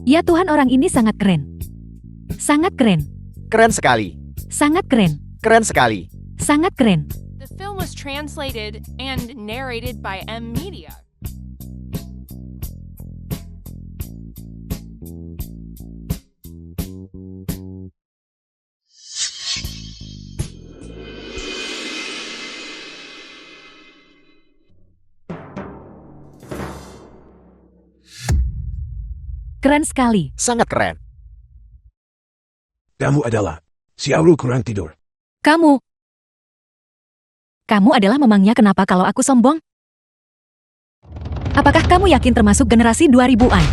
Ya Tuhan, orang ini sangat keren. Sangat keren. Keren sekali. Sangat keren. Keren sekali. Sangat keren. The film was translated and narrated by M Media. Keren sekali. Sangat keren. Kamu adalah Xiaoru kurang tidur. Kamu adalah memangnya kenapa kalau aku sombong? Apakah kamu yakin termasuk generasi 2000-an?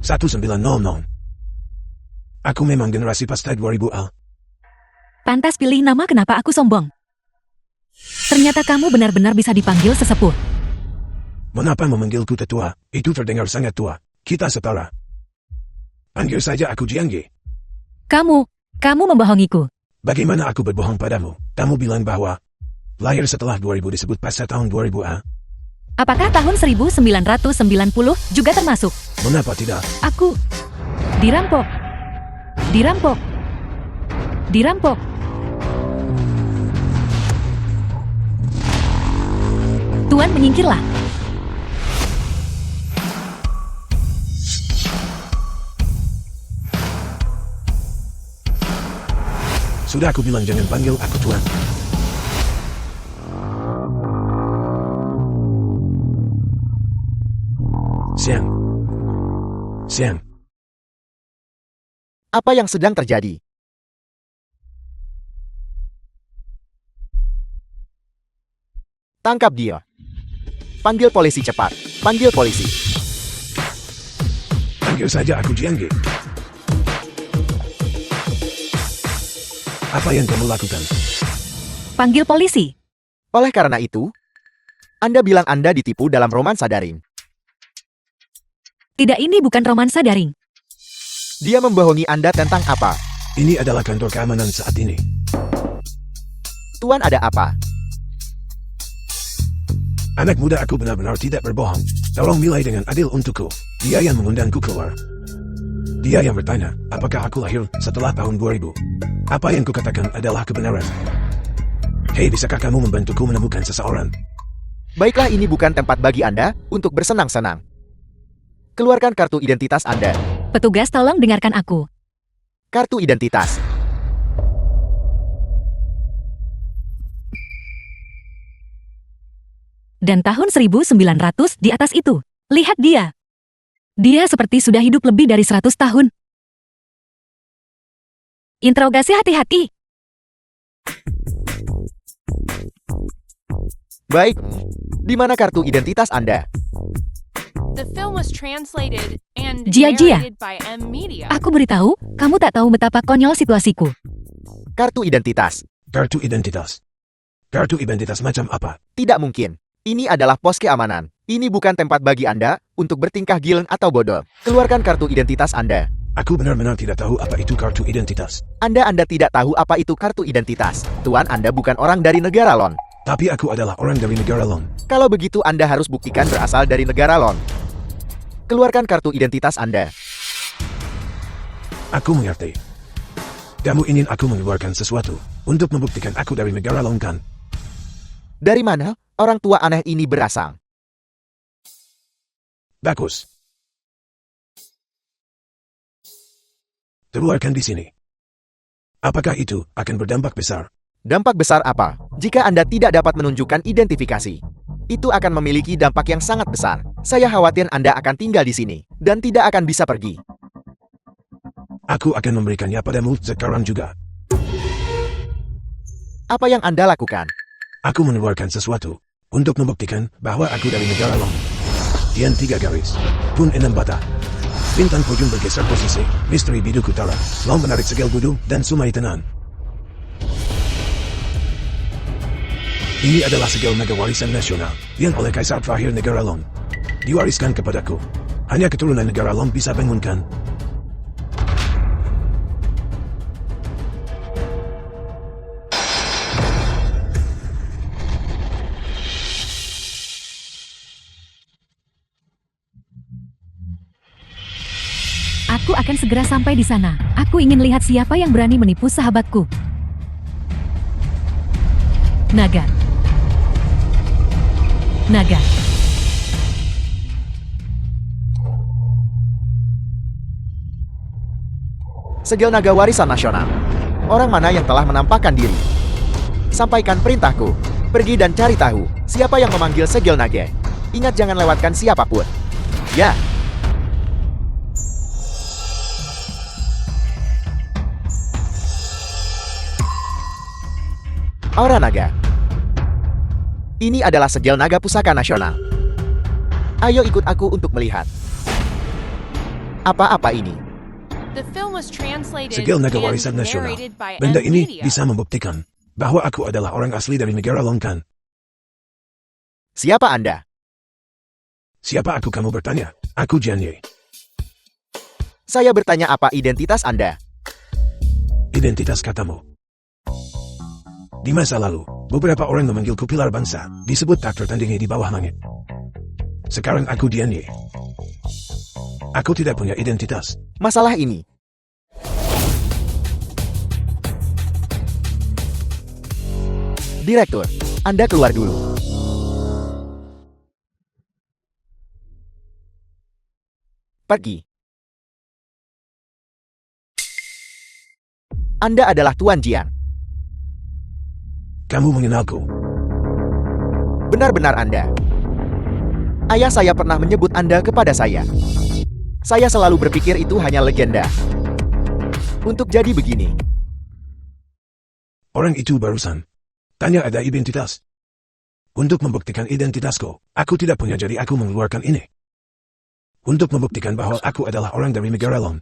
1900. Aku memang generasi pasta 2000-an. Pantas pilih nama kenapa aku sombong. Ternyata kamu benar-benar bisa dipanggil sesepuh. Mengapa memanggilku tetua? Itu terdengar sangat tua. Kita setara. Panggil saja aku Jiangge. Kamu membohongiku. Bagaimana aku berbohong padamu? Kamu bilang bahwa lahir setelah 2000 disebut pasta tahun 2000-an. Apakah tahun 1990 juga termasuk? Mengapa tidak? Aku dirampok. Dirampok. Dirampok. Tuan, menyingkirlah. Sudah aku bilang jangan panggil aku tuan. Sian. Apa yang sedang terjadi? Tangkap dia. Panggil polisi cepat. Panggil polisi. Panggil saja aku Jiangge. Apa yang kamu lakukan? Panggil polisi. Oleh karena itu, Anda bilang Anda ditipu dalam romansa daring. Tidak, ini bukan romansa daring. Dia membohongi Anda tentang apa? Ini adalah kantor keamanan saat ini. Tuan, ada apa? Anak muda, aku benar-benar tidak berbohong. Tolong nilai dengan adil untukku. Dia yang mengundangku keluar. Dia yang bertanya, apakah aku lahir setelah tahun 2000? Apa yang kukatakan adalah kebenaran. Hei, bisakah kamu membantuku menemukan seseorang? Baiklah, ini bukan tempat bagi Anda untuk bersenang-senang. Keluarkan kartu identitas Anda. Petugas, tolong dengarkan aku. Kartu identitas. Dan tahun 1900 di atas itu. Lihat dia. Dia seperti sudah hidup lebih dari 100 tahun. Interogasi, hati-hati. Baik. Di mana kartu identitas Anda? The film was translated and Jia. narrated by M Media. Aku beritahu, kamu tak tahu betapa konyol situasiku. Kartu identitas. Kartu identitas. Kartu identitas macam apa? Tidak mungkin. Ini adalah pos keamanan. Ini bukan tempat bagi Anda untuk bertingkah gilen atau bodoh. Keluarkan kartu identitas Anda. Aku benar-benar tidak tahu apa itu kartu identitas. Anda tidak tahu apa itu kartu identitas. Tuan, Anda bukan orang dari negara Lon. Tapi aku adalah orang dari negara Lon. Kalau begitu Anda harus buktikan berasal dari negara Lon. Keluarkan kartu identitas Anda. Aku mengerti. Kamu ingin aku mengeluarkan sesuatu untuk membuktikan aku dari negara Lon, kan? Dari mana orang tua aneh ini berasal? Bagus. Keluarkan di sini. Apakah itu akan berdampak besar? Dampak besar apa? Jika Anda tidak dapat menunjukkan identifikasi, itu akan memiliki dampak yang sangat besar. Saya khawatir Anda akan tinggal di sini dan tidak akan bisa pergi. Aku akan memberikannya padamu sekarang juga. Apa yang Anda lakukan? Aku mengeluarkan sesuatu untuk membuktikan bahwa aku dari negara Long. Tian 3 garis, pun 6 bata. Bintang pujung bergeser posisi, misteri biduk utara, Long menarik segel budu dan sumai tenan. Ini adalah segel mega warisan nasional yang oleh Kaisar terakhir negara Long diwariskan kepadaku. Hanya keturunan negara Long bisa bangunkan. Aku akan segera sampai di sana. Aku ingin lihat siapa yang berani menipu sahabatku. Naga. Naga. Segel naga warisan nasional. Orang mana yang telah menampakkan diri? Sampaikan perintahku. Pergi dan cari tahu siapa yang memanggil segel naga. Ingat jangan lewatkan siapapun. Ya. Aura naga. Ini adalah segel naga pusaka nasional. Ayo ikut aku untuk melihat. Apa-apa ini? The film was translated Segel naga and warisan nasional. narrated by Benda ini NVIDIA. bisa membuktikan bahwa aku adalah orang asli dari negara Longkan. Siapa Anda? Siapa aku kamu bertanya? Aku Jianye. Saya bertanya apa identitas Anda? Identitas katamu. Di masa lalu, beberapa orang memanggilku pilar bangsa, disebut tak tertandingi di bawah langit. Sekarang aku Jianye. Aku tidak punya identitas. Masalah ini. Direktur, Anda keluar dulu. Pergi. Anda adalah Tuan Jian. Kamu mengenalku. Benar-benar Anda. Ayah saya pernah menyebut Anda kepada saya. Saya selalu berpikir itu hanya legenda. Untuk jadi begini. Orang itu barusan. Tanya ada identitas. Untuk membuktikan identitasku, aku tidak punya jadi aku mengeluarkan ini. Untuk membuktikan bahwa aku adalah orang dari negara Long.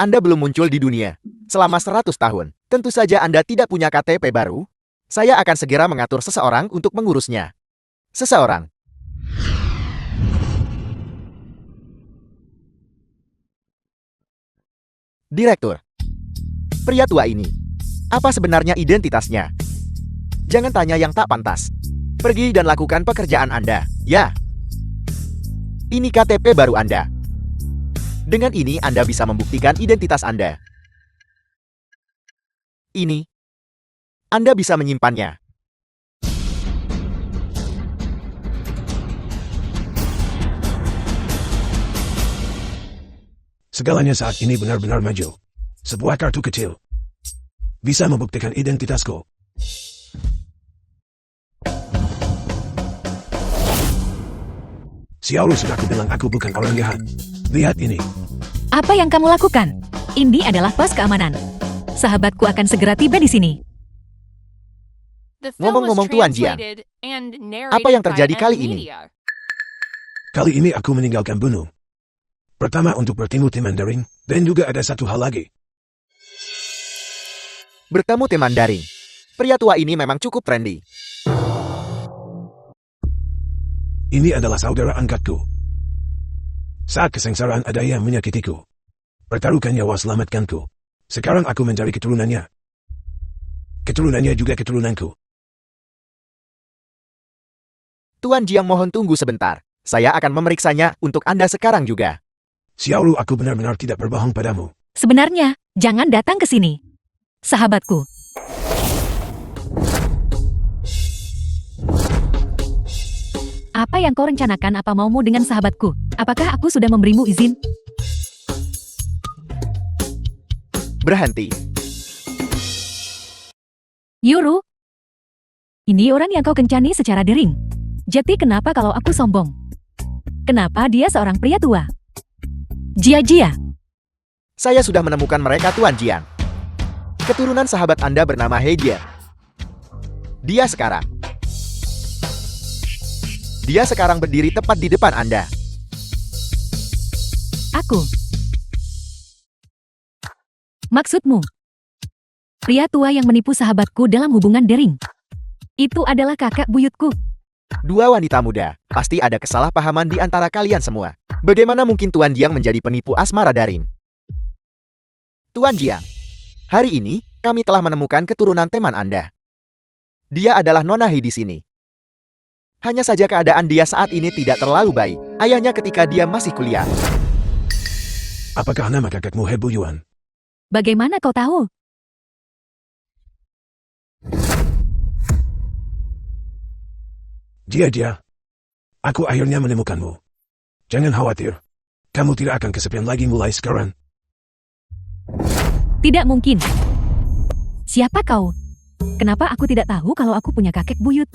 Anda belum muncul di dunia selama 100 tahun. Tentu saja Anda tidak punya KTP baru. Saya akan segera mengatur seseorang untuk mengurusnya. Seseorang. Direktur. Pria tua ini. Apa sebenarnya identitasnya? Jangan tanya yang tak pantas. Pergi dan lakukan pekerjaan Anda. Ya. Ini KTP baru Anda. Dengan ini Anda bisa membuktikan identitas Anda. Ini. Anda bisa menyimpannya. Segalanya saat ini benar-benar maju. Sebuah kartu kecil. Bisa membuktikan identitasku. Xiaolu sudah aku bilang aku bukan orang jahat. Lihat ini. Apa yang kamu lakukan? Ini adalah pos keamanan. Sahabatku akan segera tiba di sini. The film was Ngomong-ngomong Tuan Jian, translated and apa yang narrated terjadi by kali ini? NVIDIA. Kali ini aku meninggalkan bunuh. Pertama untuk bertemu tim Mandarin, dan juga ada satu hal lagi. Bertemu tim Mandarin. Pria tua ini memang cukup trendy. Ini adalah saudara angkatku. Saat kesengsaraan ada yang menyakitiku. Pertaruhkan nyawa selamatkanku. Sekarang aku mencari keturunannya. Keturunannya juga keturunanku. Tuan Jiang mohon tunggu sebentar. Saya akan memeriksanya untuk Anda sekarang juga. Xiaolu aku benar-benar tidak berbohong padamu. Sebenarnya, jangan datang ke sini. Sahabatku. Apa yang kau rencanakan? Apa maumu dengan sahabatku? Apakah aku sudah memberimu izin? Berhenti. Yuru. Ini orang yang kau kencani secara dering. Jadi kenapa kalau aku sombong? Kenapa dia seorang pria tua? Jia-jia. Saya sudah menemukan mereka Tuan Jiang. Keturunan sahabat Anda bernama Heijian. Dia sekarang berdiri tepat di depan Anda. Aku. Maksudmu? Pria tua yang menipu sahabatku dalam hubungan daring. Itu adalah kakak buyutku. Dua wanita muda. Pasti ada kesalahpahaman di antara kalian semua. Bagaimana mungkin Tuan Jiang menjadi penipu asmara daring? Tuan Jiang, hari ini kami telah menemukan keturunan teman Anda. Dia adalah Nona Hei di sini. Hanya saja keadaan dia saat ini tidak terlalu baik. Ayahnya ketika dia masih kuliah. Apakah nama kakakmu Hebu Yuan? Bagaimana kau tahu? Jia, aku akhirnya menemukanmu. Jangan khawatir. Kamu tidak akan kesepian lagi mulai sekarang. Tidak mungkin. Siapa kau? Kenapa aku tidak tahu kalau aku punya kakek buyut?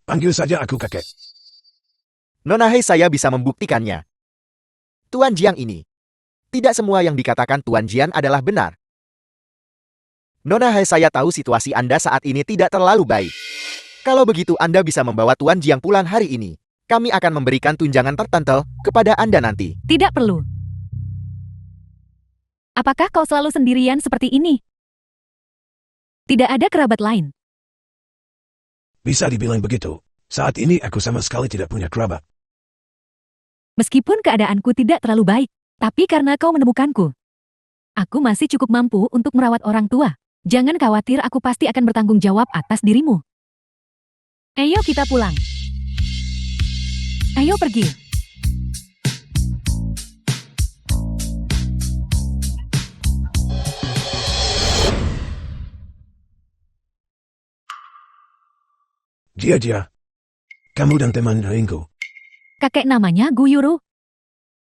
Panggil saja aku kakek. Nona Hei, saya bisa membuktikannya. Tuan Jiang ini. Tidak semua yang dikatakan Tuan Jian adalah benar. Nona Hei, saya tahu situasi Anda saat ini tidak terlalu baik. Kalau begitu Anda bisa membawa Tuan Jiang pulang hari ini. Kami akan memberikan tunjangan tertentu kepada Anda nanti. Tidak perlu. Apakah kau selalu sendirian seperti ini? Tidak ada kerabat lain. Bisa dibilang begitu. Saat ini aku sama sekali tidak punya kerabat. Meskipun keadaanku tidak terlalu baik, tapi karena kau menemukanku, aku masih cukup mampu untuk merawat orang tua. Jangan khawatir, aku pasti akan bertanggung jawab atas dirimu. Ayo kita pulang. Ayo pergi. Jia, kamu dan teman lainku. Kakek namanya Guyuru.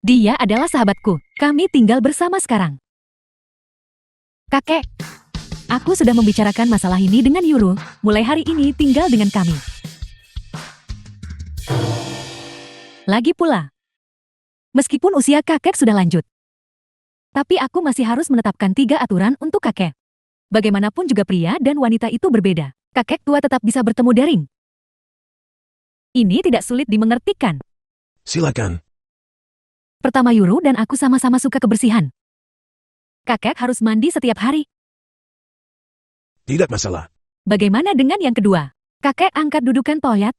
Dia adalah sahabatku. Kami tinggal bersama sekarang. Kakek, aku sudah membicarakan masalah ini dengan Yuru. Mulai hari ini tinggal dengan kami. Lagi pula, meskipun usia kakek sudah lanjut, tapi aku masih harus menetapkan 3 aturan untuk kakek. Bagaimanapun juga pria dan wanita itu berbeda. Kakek tua tetap bisa bertemu daring. Ini tidak sulit dimengertikan. Silakan. Pertama, Yuru dan aku sama-sama suka kebersihan. Kakek harus mandi setiap hari. Tidak masalah. Bagaimana dengan yang kedua? Kakek angkat dudukan toilet.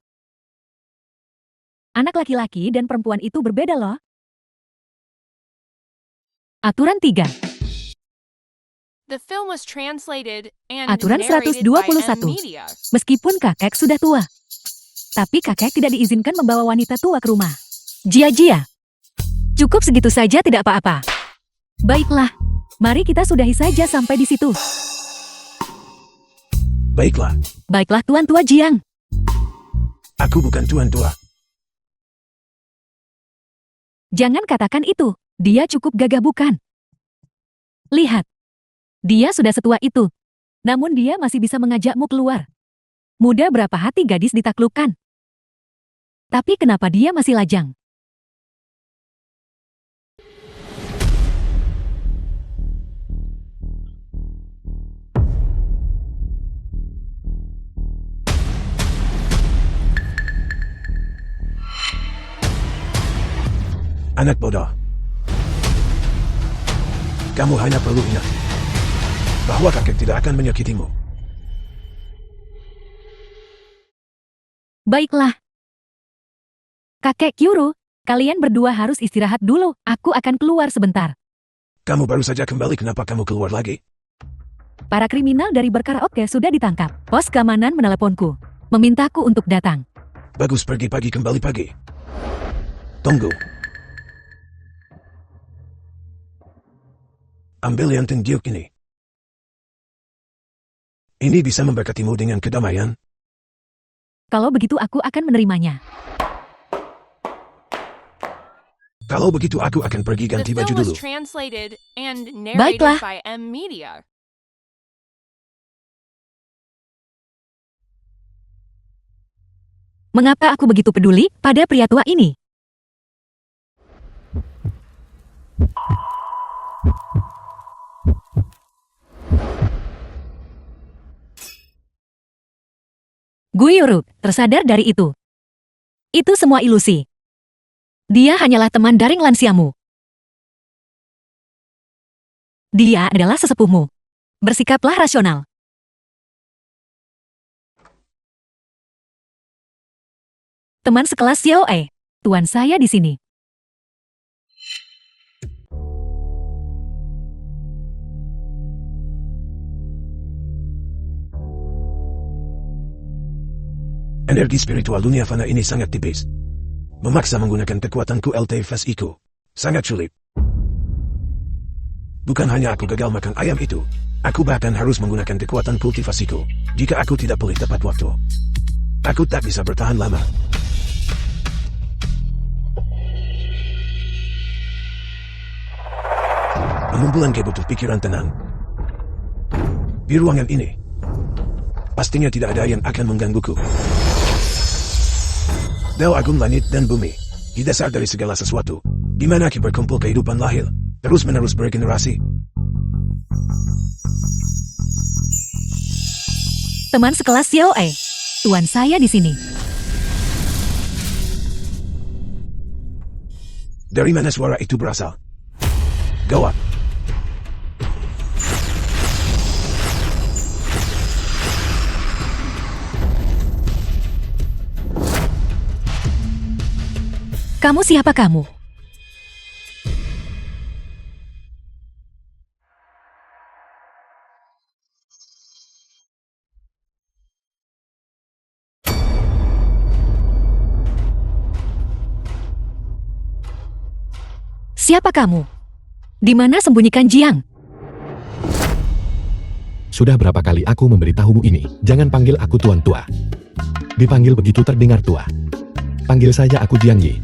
Anak laki-laki dan perempuan itu berbeda loh. Aturan 3. The film was translated and Aturan narrated 121. by Media. Meskipun kakek sudah tua, tapi kakek tidak diizinkan membawa wanita tua ke rumah. Jia. Cukup segitu saja, tidak apa-apa. Baiklah, mari kita sudahi saja sampai di situ. Baiklah. Baiklah Tuan Tua Jiang. Aku bukan tuan tua. Jangan katakan itu. Dia cukup gagah bukan? Lihat. Dia sudah setua itu. Namun dia masih bisa mengajakmu keluar. Muda berapa hati gadis ditaklukkan. Tapi kenapa dia masih lajang? Anak bodoh. Kamu hanya perlu ingat bahwa kakek tidak akan menyakitimu. Baiklah. Kakek Kyuru, kalian berdua harus istirahat dulu. Aku akan keluar sebentar. Kamu baru saja kembali, kenapa kamu keluar lagi? Para kriminal dari berkaraoke sudah ditangkap. Pos keamanan meneleponku, memintaku untuk datang. Bagus, pergi pagi kembali pagi. Tunggu. Ambil yang tunjuk ini. Ini bisa memberkatimu dengan kedamaian. Kalau begitu aku akan menerimanya. Kalau begitu aku akan pergi The ganti baju film dulu. was translated and narrated Baiklah. by Media. Mengapa aku begitu peduli pada pria tua ini? Guyuru tersadar dari itu. Itu semua ilusi. Dia hanyalah teman daring lansiamu. Dia adalah sesepuhmu. Bersikaplah rasional. Teman sekelas Xiao E, tuan saya di sini. Energi spiritual dunia fana ini sangat tipis. Memaksa menggunakan kekuatanku LT Fasiku. Sangat sulit. Bukan hanya aku gagal makan ayam itu, aku bahkan harus menggunakan kekuatan kultivasiku. Jika aku tidak pulih tepat waktu, aku tak bisa bertahan lama. Mengumpulan butuh pikiran tenang. Di ruangan ini, pastinya tidak ada yang akan menggangguku. Dewa Agung Langit dan Bumi, di dasar dari segala sesuatu, di mana kita berkumpul kehidupan lahir, terus-menerus bergenerasi. Teman sekelas Xiao E, tuan saya di sini. Dari mana suara itu berasal? Gawat. Kamu siapa kamu? Siapa kamu? Di mana sembunyikan Jiang? Sudah berapa kali aku memberitahumu ini, jangan panggil aku Tuan Tua. Dipanggil begitu terdengar tua. Panggil saja aku Jiang Yi.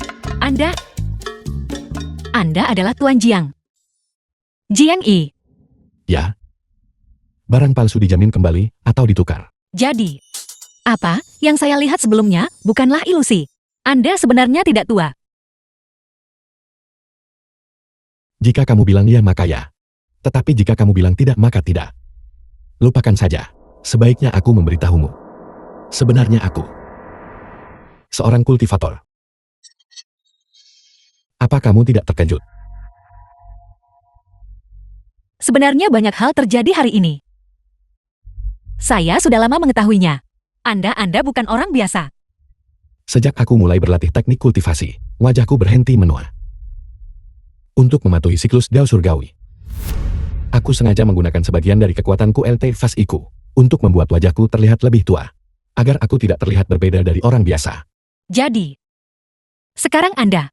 Anda adalah Tuan Jiang. Jiang Yi. Ya. Barang palsu dijamin kembali atau ditukar. Jadi, apa yang saya lihat sebelumnya bukanlah ilusi. Anda sebenarnya tidak tua. Jika kamu bilang ya maka ya. Tetapi jika kamu bilang tidak maka tidak. Lupakan saja. Sebaiknya aku memberitahumu. Sebenarnya aku seorang kultivator. Apa kamu tidak terkejut? Sebenarnya banyak hal terjadi hari ini. Saya sudah lama mengetahuinya. Anda bukan orang biasa. Sejak aku mulai berlatih teknik kultivasi, wajahku berhenti menua. Untuk mematuhi siklus Dao Surgawi, aku sengaja menggunakan sebagian dari kekuatanku LT Fasiku untuk membuat wajahku terlihat lebih tua, agar aku tidak terlihat berbeda dari orang biasa. Jadi, sekarang Anda.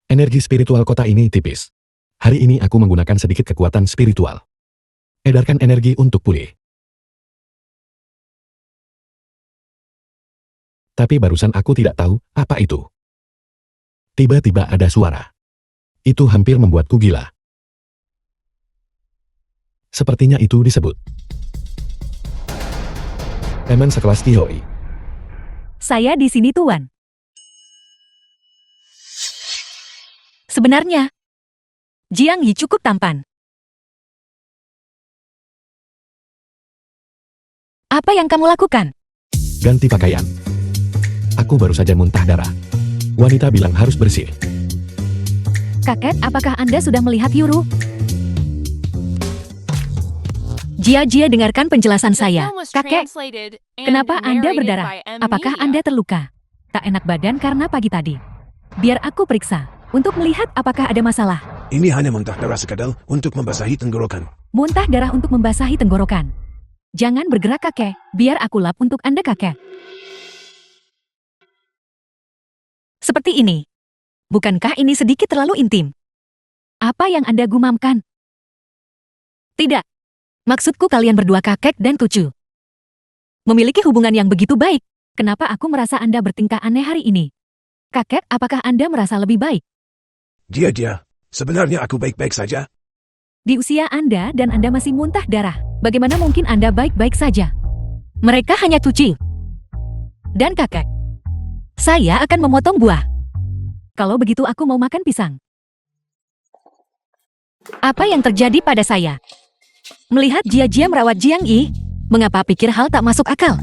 Energi spiritual kota ini tipis. Hari ini aku menggunakan sedikit kekuatan spiritual. Edarkan energi untuk pulih. Tapi barusan aku tidak tahu apa itu. Tiba-tiba ada suara. Itu hampir membuatku gila. Sepertinya itu disebut teman sekelas Tihoi. Saya di sini Tuan. Sebenarnya, Jiang Yi cukup tampan. Apa yang kamu lakukan? Ganti pakaian. Aku baru saja muntah darah. Wanita bilang harus bersih. Kakek, apakah Anda sudah melihat Yuru? Jia dengarkan penjelasan saya. Film was Kakek, translated and kenapa Anda narrated berdarah? by M. Apakah Media. Anda terluka? Tak enak badan karena pagi tadi. Biar aku periksa, untuk melihat apakah ada masalah. Ini hanya muntah darah sekadar untuk membasahi tenggorokan. Muntah darah untuk membasahi tenggorokan. Jangan bergerak kakek, biar aku lap untuk Anda kakek. Seperti ini. Bukankah ini sedikit terlalu intim? Apa yang Anda gumamkan? Tidak. Maksudku kalian berdua kakek dan cucu. Memiliki hubungan yang begitu baik. Kenapa aku merasa Anda bertingkah aneh hari ini? Kakek, apakah Anda merasa lebih baik? Dia, sebenarnya aku baik-baik saja. Di usia Anda dan Anda masih muntah darah, bagaimana mungkin Anda baik-baik saja? Mereka hanya cuci. Dan kakek, saya akan memotong buah. Kalau begitu aku mau makan pisang. Apa yang terjadi pada saya? Melihat Jia merawat Jiang Yi, mengapa pikir hal tak masuk akal?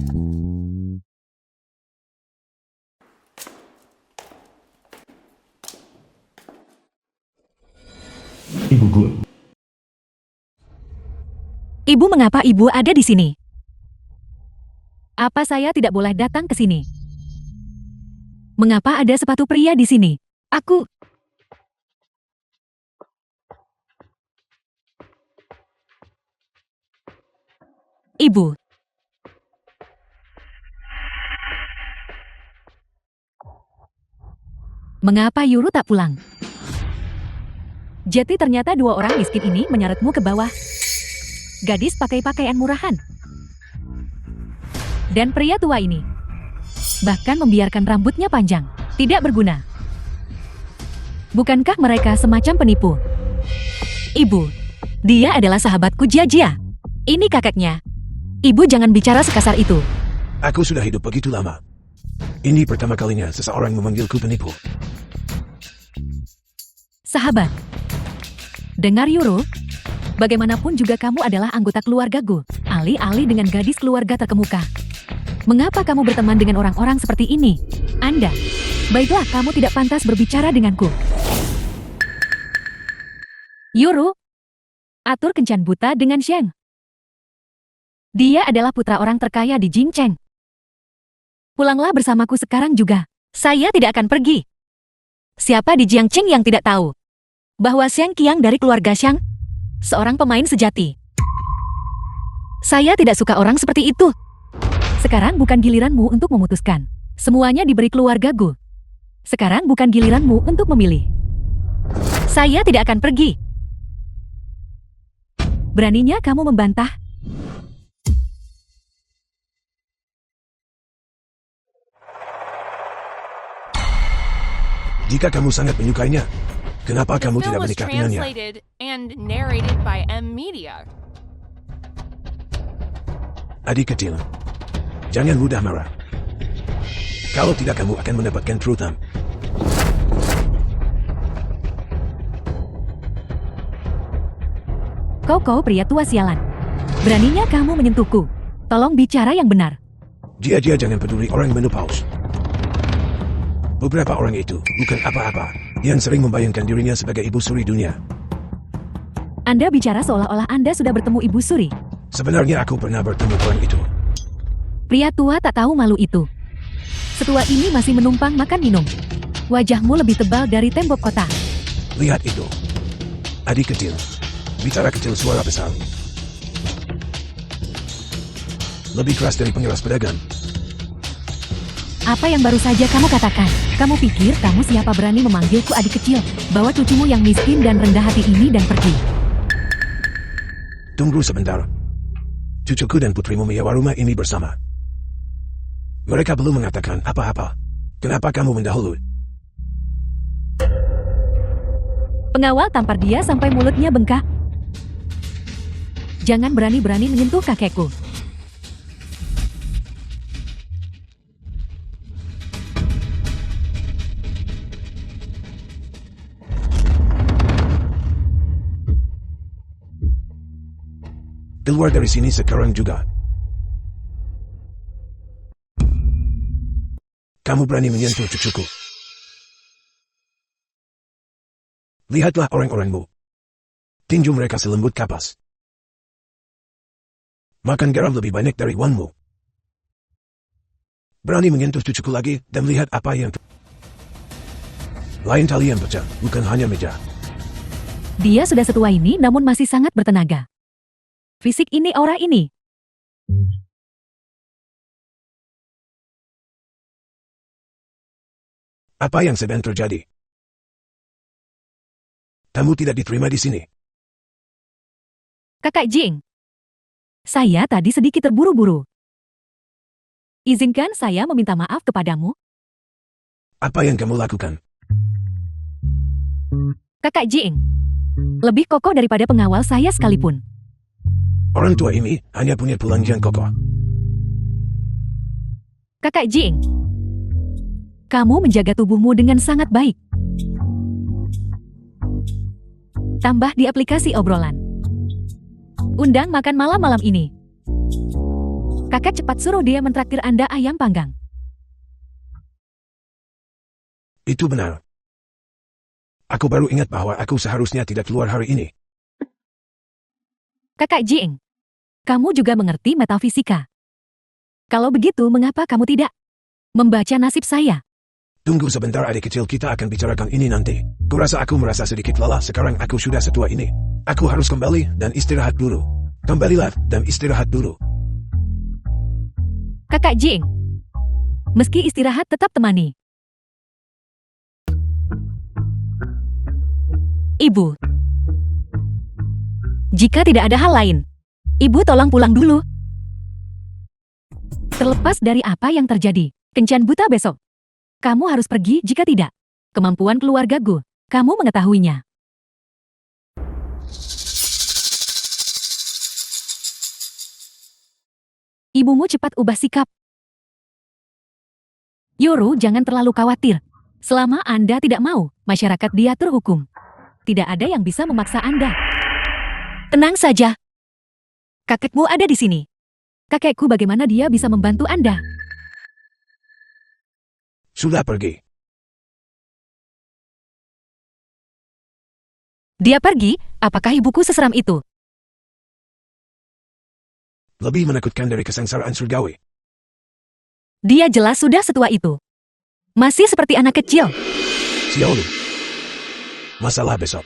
Ibuku. Ibu, mengapa ibu ada di sini? Apa saya tidak boleh datang ke sini? Mengapa ada sepatu pria di sini? Aku... Ibu. Mengapa Yuru tak pulang? Jadi ternyata dua orang miskin ini menyeretmu ke bawah. Gadis pakai pakaian murahan. Dan pria tua ini bahkan membiarkan rambutnya panjang. Tidak berguna. Bukankah mereka semacam penipu? Ibu, dia adalah sahabatku Jia. Ini kakeknya. Ibu jangan bicara sekasar itu. Aku sudah hidup begitu lama. Ini pertama kalinya seseorang memanggilku penipu. Sahabat. Dengar Yuru, bagaimanapun juga kamu adalah anggota keluargaku. Alih-alih dengan gadis keluarga terkemuka. Mengapa kamu berteman dengan orang-orang seperti ini? Anda, baiklah kamu tidak pantas berbicara denganku. Yuru, atur kencan buta dengan Sheng. Dia adalah putra orang terkaya di Jingcheng. Pulanglah bersamaku sekarang juga. Saya tidak akan pergi. Siapa di Jiangcheng yang tidak tahu bahwa Sheng Qiang dari keluarga Shang, seorang pemain sejati. Saya tidak suka orang seperti itu. Sekarang bukan giliranmu untuk memutuskan. Semuanya diberi keluargaku. Sekarang bukan giliranmu untuk memilih. Saya tidak akan pergi. Beraninya kamu membantah? Jika kamu sangat menyukainya, kenapa The kamu film tidak was menikah dengannya? translated and narrated by M Media. Adik kecil, jangan mudah marah. Kalau tidak kamu akan mendapatkan trutan. Kau pria tua sialan. Beraninya kamu menyentuhku. Tolong bicara yang benar. Jia jangan peduli orang menopause. Beberapa orang itu bukan apa-apa, yang sering membayangkan dirinya sebagai ibu suri dunia. Anda bicara seolah-olah Anda sudah bertemu Ibu Suri. Sebenarnya aku pernah bertemu orang itu. Pria tua tak tahu malu itu. Setua ini masih menumpang makan minum. Wajahmu lebih tebal dari tembok kota. Lihat itu. Adik kecil. Bicara kecil suara besar. Lebih keras dari pengeras pedagang. Apa yang baru saja kamu katakan? Kamu pikir kamu siapa berani memanggilku adik kecil? Bawa cucumu yang miskin dan rendah hati ini dan pergi. Tunggu sebentar. Cucuku dan putrimu menyewa rumah ini bersama. Mereka belum mengatakan apa-apa. Kenapa kamu mendahului? Pengawal tampar dia sampai mulutnya bengkak. Jangan berani-berani menyentuh kakekku. Keluar dari sini sekarang juga. Kamu berani menyentuh cucuku. Lihatlah orang-orangmu. Tinju mereka selembut kapas. Makan garam lebih banyak dari wanmu. Berani menyentuh cucuku lagi dan lihat apa yang... Lain talian pecah, bukan hanya meja. Dia sudah setua ini namun masih sangat bertenaga. Fisik ini aura ini. Apa yang sedang terjadi? Kamu tidak diterima di sini. Kakak Jing. Saya tadi sedikit terburu-buru. Izinkan saya meminta maaf kepadamu. Apa yang kamu lakukan? Kakak Jing. Lebih kokoh daripada pengawal saya sekalipun. Orang tua ini hanya punya tulang yang kokoh. Kakak Jing. Kamu menjaga tubuhmu dengan sangat baik. Tambah di aplikasi obrolan. Undang makan malam-malam ini. Kakak cepat suruh dia mentraktir Anda ayam panggang. Itu benar. Aku baru ingat bahwa aku seharusnya tidak keluar hari ini. Kakak Jing. Kamu juga mengerti metafisika. Kalau begitu, mengapa kamu tidak membaca nasib saya? Tunggu sebentar adik kecil, kita akan bicarakan ini nanti. Kurasa aku merasa sedikit lelah sekarang aku sudah setua ini. Aku harus kembali dan istirahat dulu. Kembalilah dan istirahat dulu. Kakak Jing. Meski istirahat tetap temani. Ibu. Jika tidak ada hal lain, Ibu tolong pulang dulu. Terlepas dari apa yang terjadi, kencan buta besok. Kamu harus pergi jika tidak. Kemampuan keluargaku, kamu mengetahuinya. Ibumu cepat ubah sikap. Yoru, jangan terlalu khawatir. Selama Anda tidak mau, masyarakat diatur hukum. Tidak ada yang bisa memaksa Anda. Tenang saja. Kakekmu ada di sini. Kakekku, bagaimana dia bisa membantu Anda? Sudah pergi. Dia pergi? Apakah ibuku seseram itu? Lebih menakutkan dari kesengsaraan surgawi. Dia jelas sudah setua itu. Masih seperti anak kecil. Xiaolu. Masalah besok.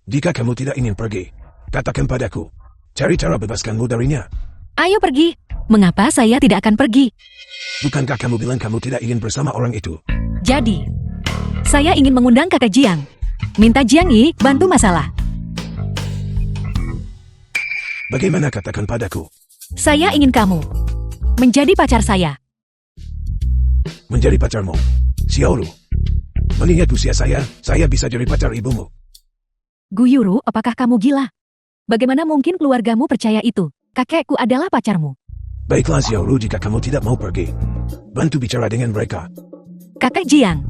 Jika kamu tidak ingin pergi, katakan padaku. Cari cara bebaskanmu darinya. Ayo pergi. Mengapa saya tidak akan pergi? Bukankah kamu bilang kamu tidak ingin bersama orang itu? Jadi, saya ingin mengundang kakak Jiang. Minta Jiang Yi bantu masalah. Bagaimana katakan padaku? Saya ingin kamu menjadi pacar saya. Menjadi pacarmu. Xiaolu. Mengingat usia saya bisa jadi pacar ibumu. Guyuru, apakah kamu gila? Bagaimana mungkin keluargamu percaya itu? Kakekku adalah pacarmu. Baiklah Xiaolu, jika kamu tidak mau pergi, bantu bicara dengan mereka. Kakek Jiang.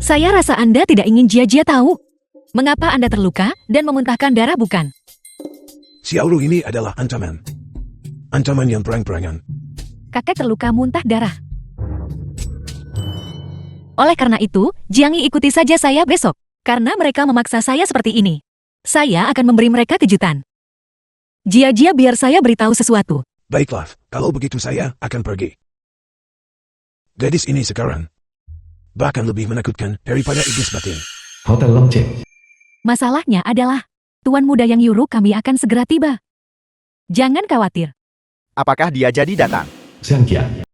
Saya rasa Anda tidak ingin Jia-Jia tahu. Mengapa Anda terluka dan memuntahkan darah, bukan? Xiaolu, ini adalah ancaman. Ancaman yang perang-perangan. Kakek terluka muntah darah. Oleh karena itu, Jiang Yi ikuti saja saya besok. Karena mereka memaksa saya seperti ini. Saya akan memberi mereka kejutan. Jia-Jia, biar saya beritahu sesuatu. Baiklah, kalau begitu saya akan pergi. Gadis ini sekarang bahkan lebih menakutkan daripada iblis batin. Hotel Longche. Masalahnya adalah, Tuan Muda Yang Yuru, kami akan segera tiba. Jangan khawatir. Apakah dia jadi datang? Xiangjia.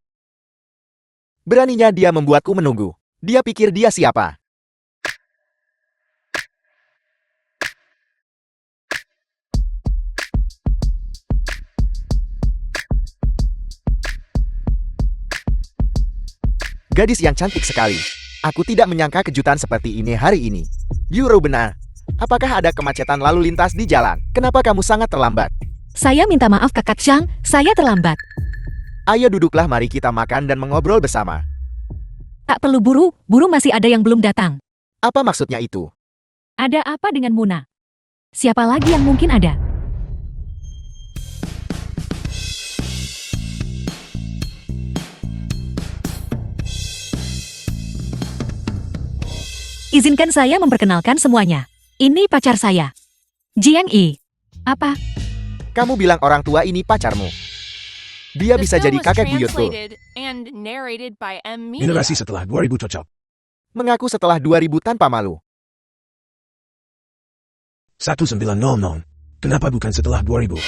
Beraninya dia membuatku menunggu. Dia pikir dia siapa? Gadis yang cantik sekali. Aku tidak menyangka kejutan seperti ini hari ini. Yuru, benar. Apakah ada kemacetan lalu lintas di jalan? Kenapa kamu sangat terlambat? Saya minta maaf kakak Chang, saya terlambat. Ayo duduklah, mari kita makan dan mengobrol bersama. Tak perlu buru masih ada yang belum datang. Apa maksudnya itu? Ada apa dengan Muna? Siapa lagi yang mungkin ada? Izinkan saya memperkenalkan semuanya. Ini pacar saya. Jiang Yi. Apa? Kamu bilang orang tua ini pacarmu. Dia The bisa film jadi was kakek buyutku. translated and narrated by M. Media. Generasi setelah 2000 cocok. Mengaku setelah 2000 tanpa malu. 1900. Kenapa bukan setelah 2000?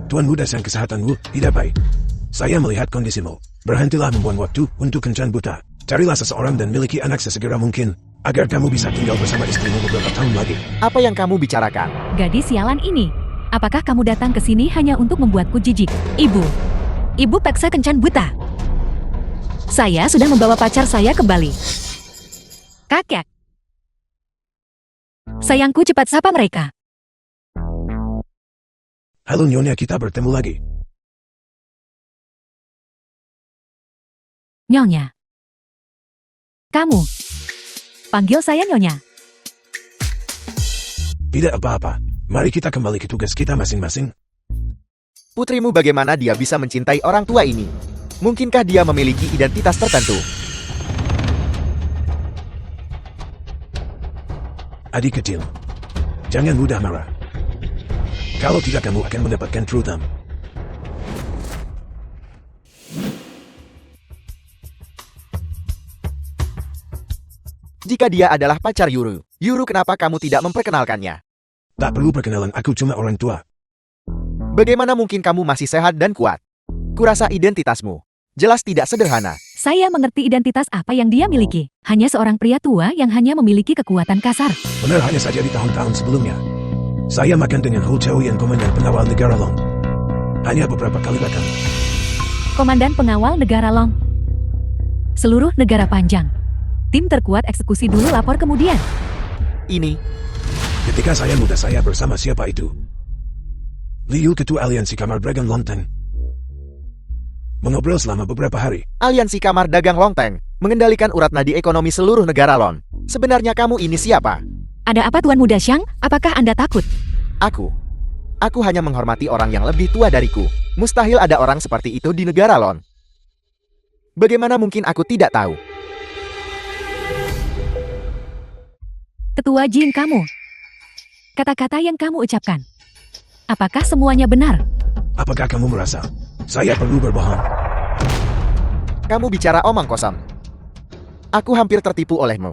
Tuan Muda, sang kesehatanmu tidak baik. Saya melihat kondisimu. Berhentilah membuang waktu untuk kencan buta. Carilah seseorang dan miliki anak sesegera mungkin, agar kamu bisa tinggal bersama istrimu beberapa tahun lagi. Apa yang kamu bicarakan? Gadis sialan ini. Apakah kamu datang ke sini hanya untuk membuatku jijik? Ibu paksa kencan buta. Saya sudah membawa pacar saya kembali. Kakek. Sayangku, cepat sapa mereka. Halo Nyonya, kita bertemu lagi. Nyonya. Kamu. Panggil saya Nyonya. Tidak apa-apa. Mari kita kembali ke tugas kita masing-masing. Putrimu, bagaimana dia bisa mencintai orang tua ini? Mungkinkah dia memiliki identitas tertentu? Adik kecil, jangan mudah marah. Kalau tidak, kamu akan mendapatkan trutham. Jika dia adalah pacar Yuru, kenapa kamu tidak memperkenalkannya? Tak perlu perkenalan, aku cuma orang tua. Bagaimana mungkin kamu masih sehat dan kuat? Kurasa identitasmu jelas tidak sederhana. Saya mengerti identitas apa yang dia miliki. Hanya seorang pria tua yang hanya memiliki kekuatan kasar. Benar, hanya saja di tahun-tahun sebelumnya. Saya makan dengan Hu Chao yang komandan pengawal negara Long. Hanya beberapa kali makan. Komandan pengawal negara Long. Seluruh negara panjang. Tim terkuat eksekusi dulu lapor kemudian. Ini, Ketika saya muda saya bersama siapa itu? Liu, ketua aliansi Kamar Dagang Longteng. Mengobrol selama beberapa hari. aliansi Kamar Dagang Longteng mengendalikan urat nadi ekonomi seluruh negara Lon. Sebenarnya kamu ini siapa? Ada apa Tuan Muda Xiang? Apakah Anda takut? Aku hanya menghormati orang yang lebih tua dariku. Mustahil ada orang seperti itu di negara Lon. Bagaimana mungkin aku tidak tahu? Ketua Jin kamu. Kata-kata yang kamu ucapkan. Apakah semuanya benar? Apakah kamu merasa saya perlu berbohong? Kamu bicara omong kosong. Aku hampir tertipu olehmu.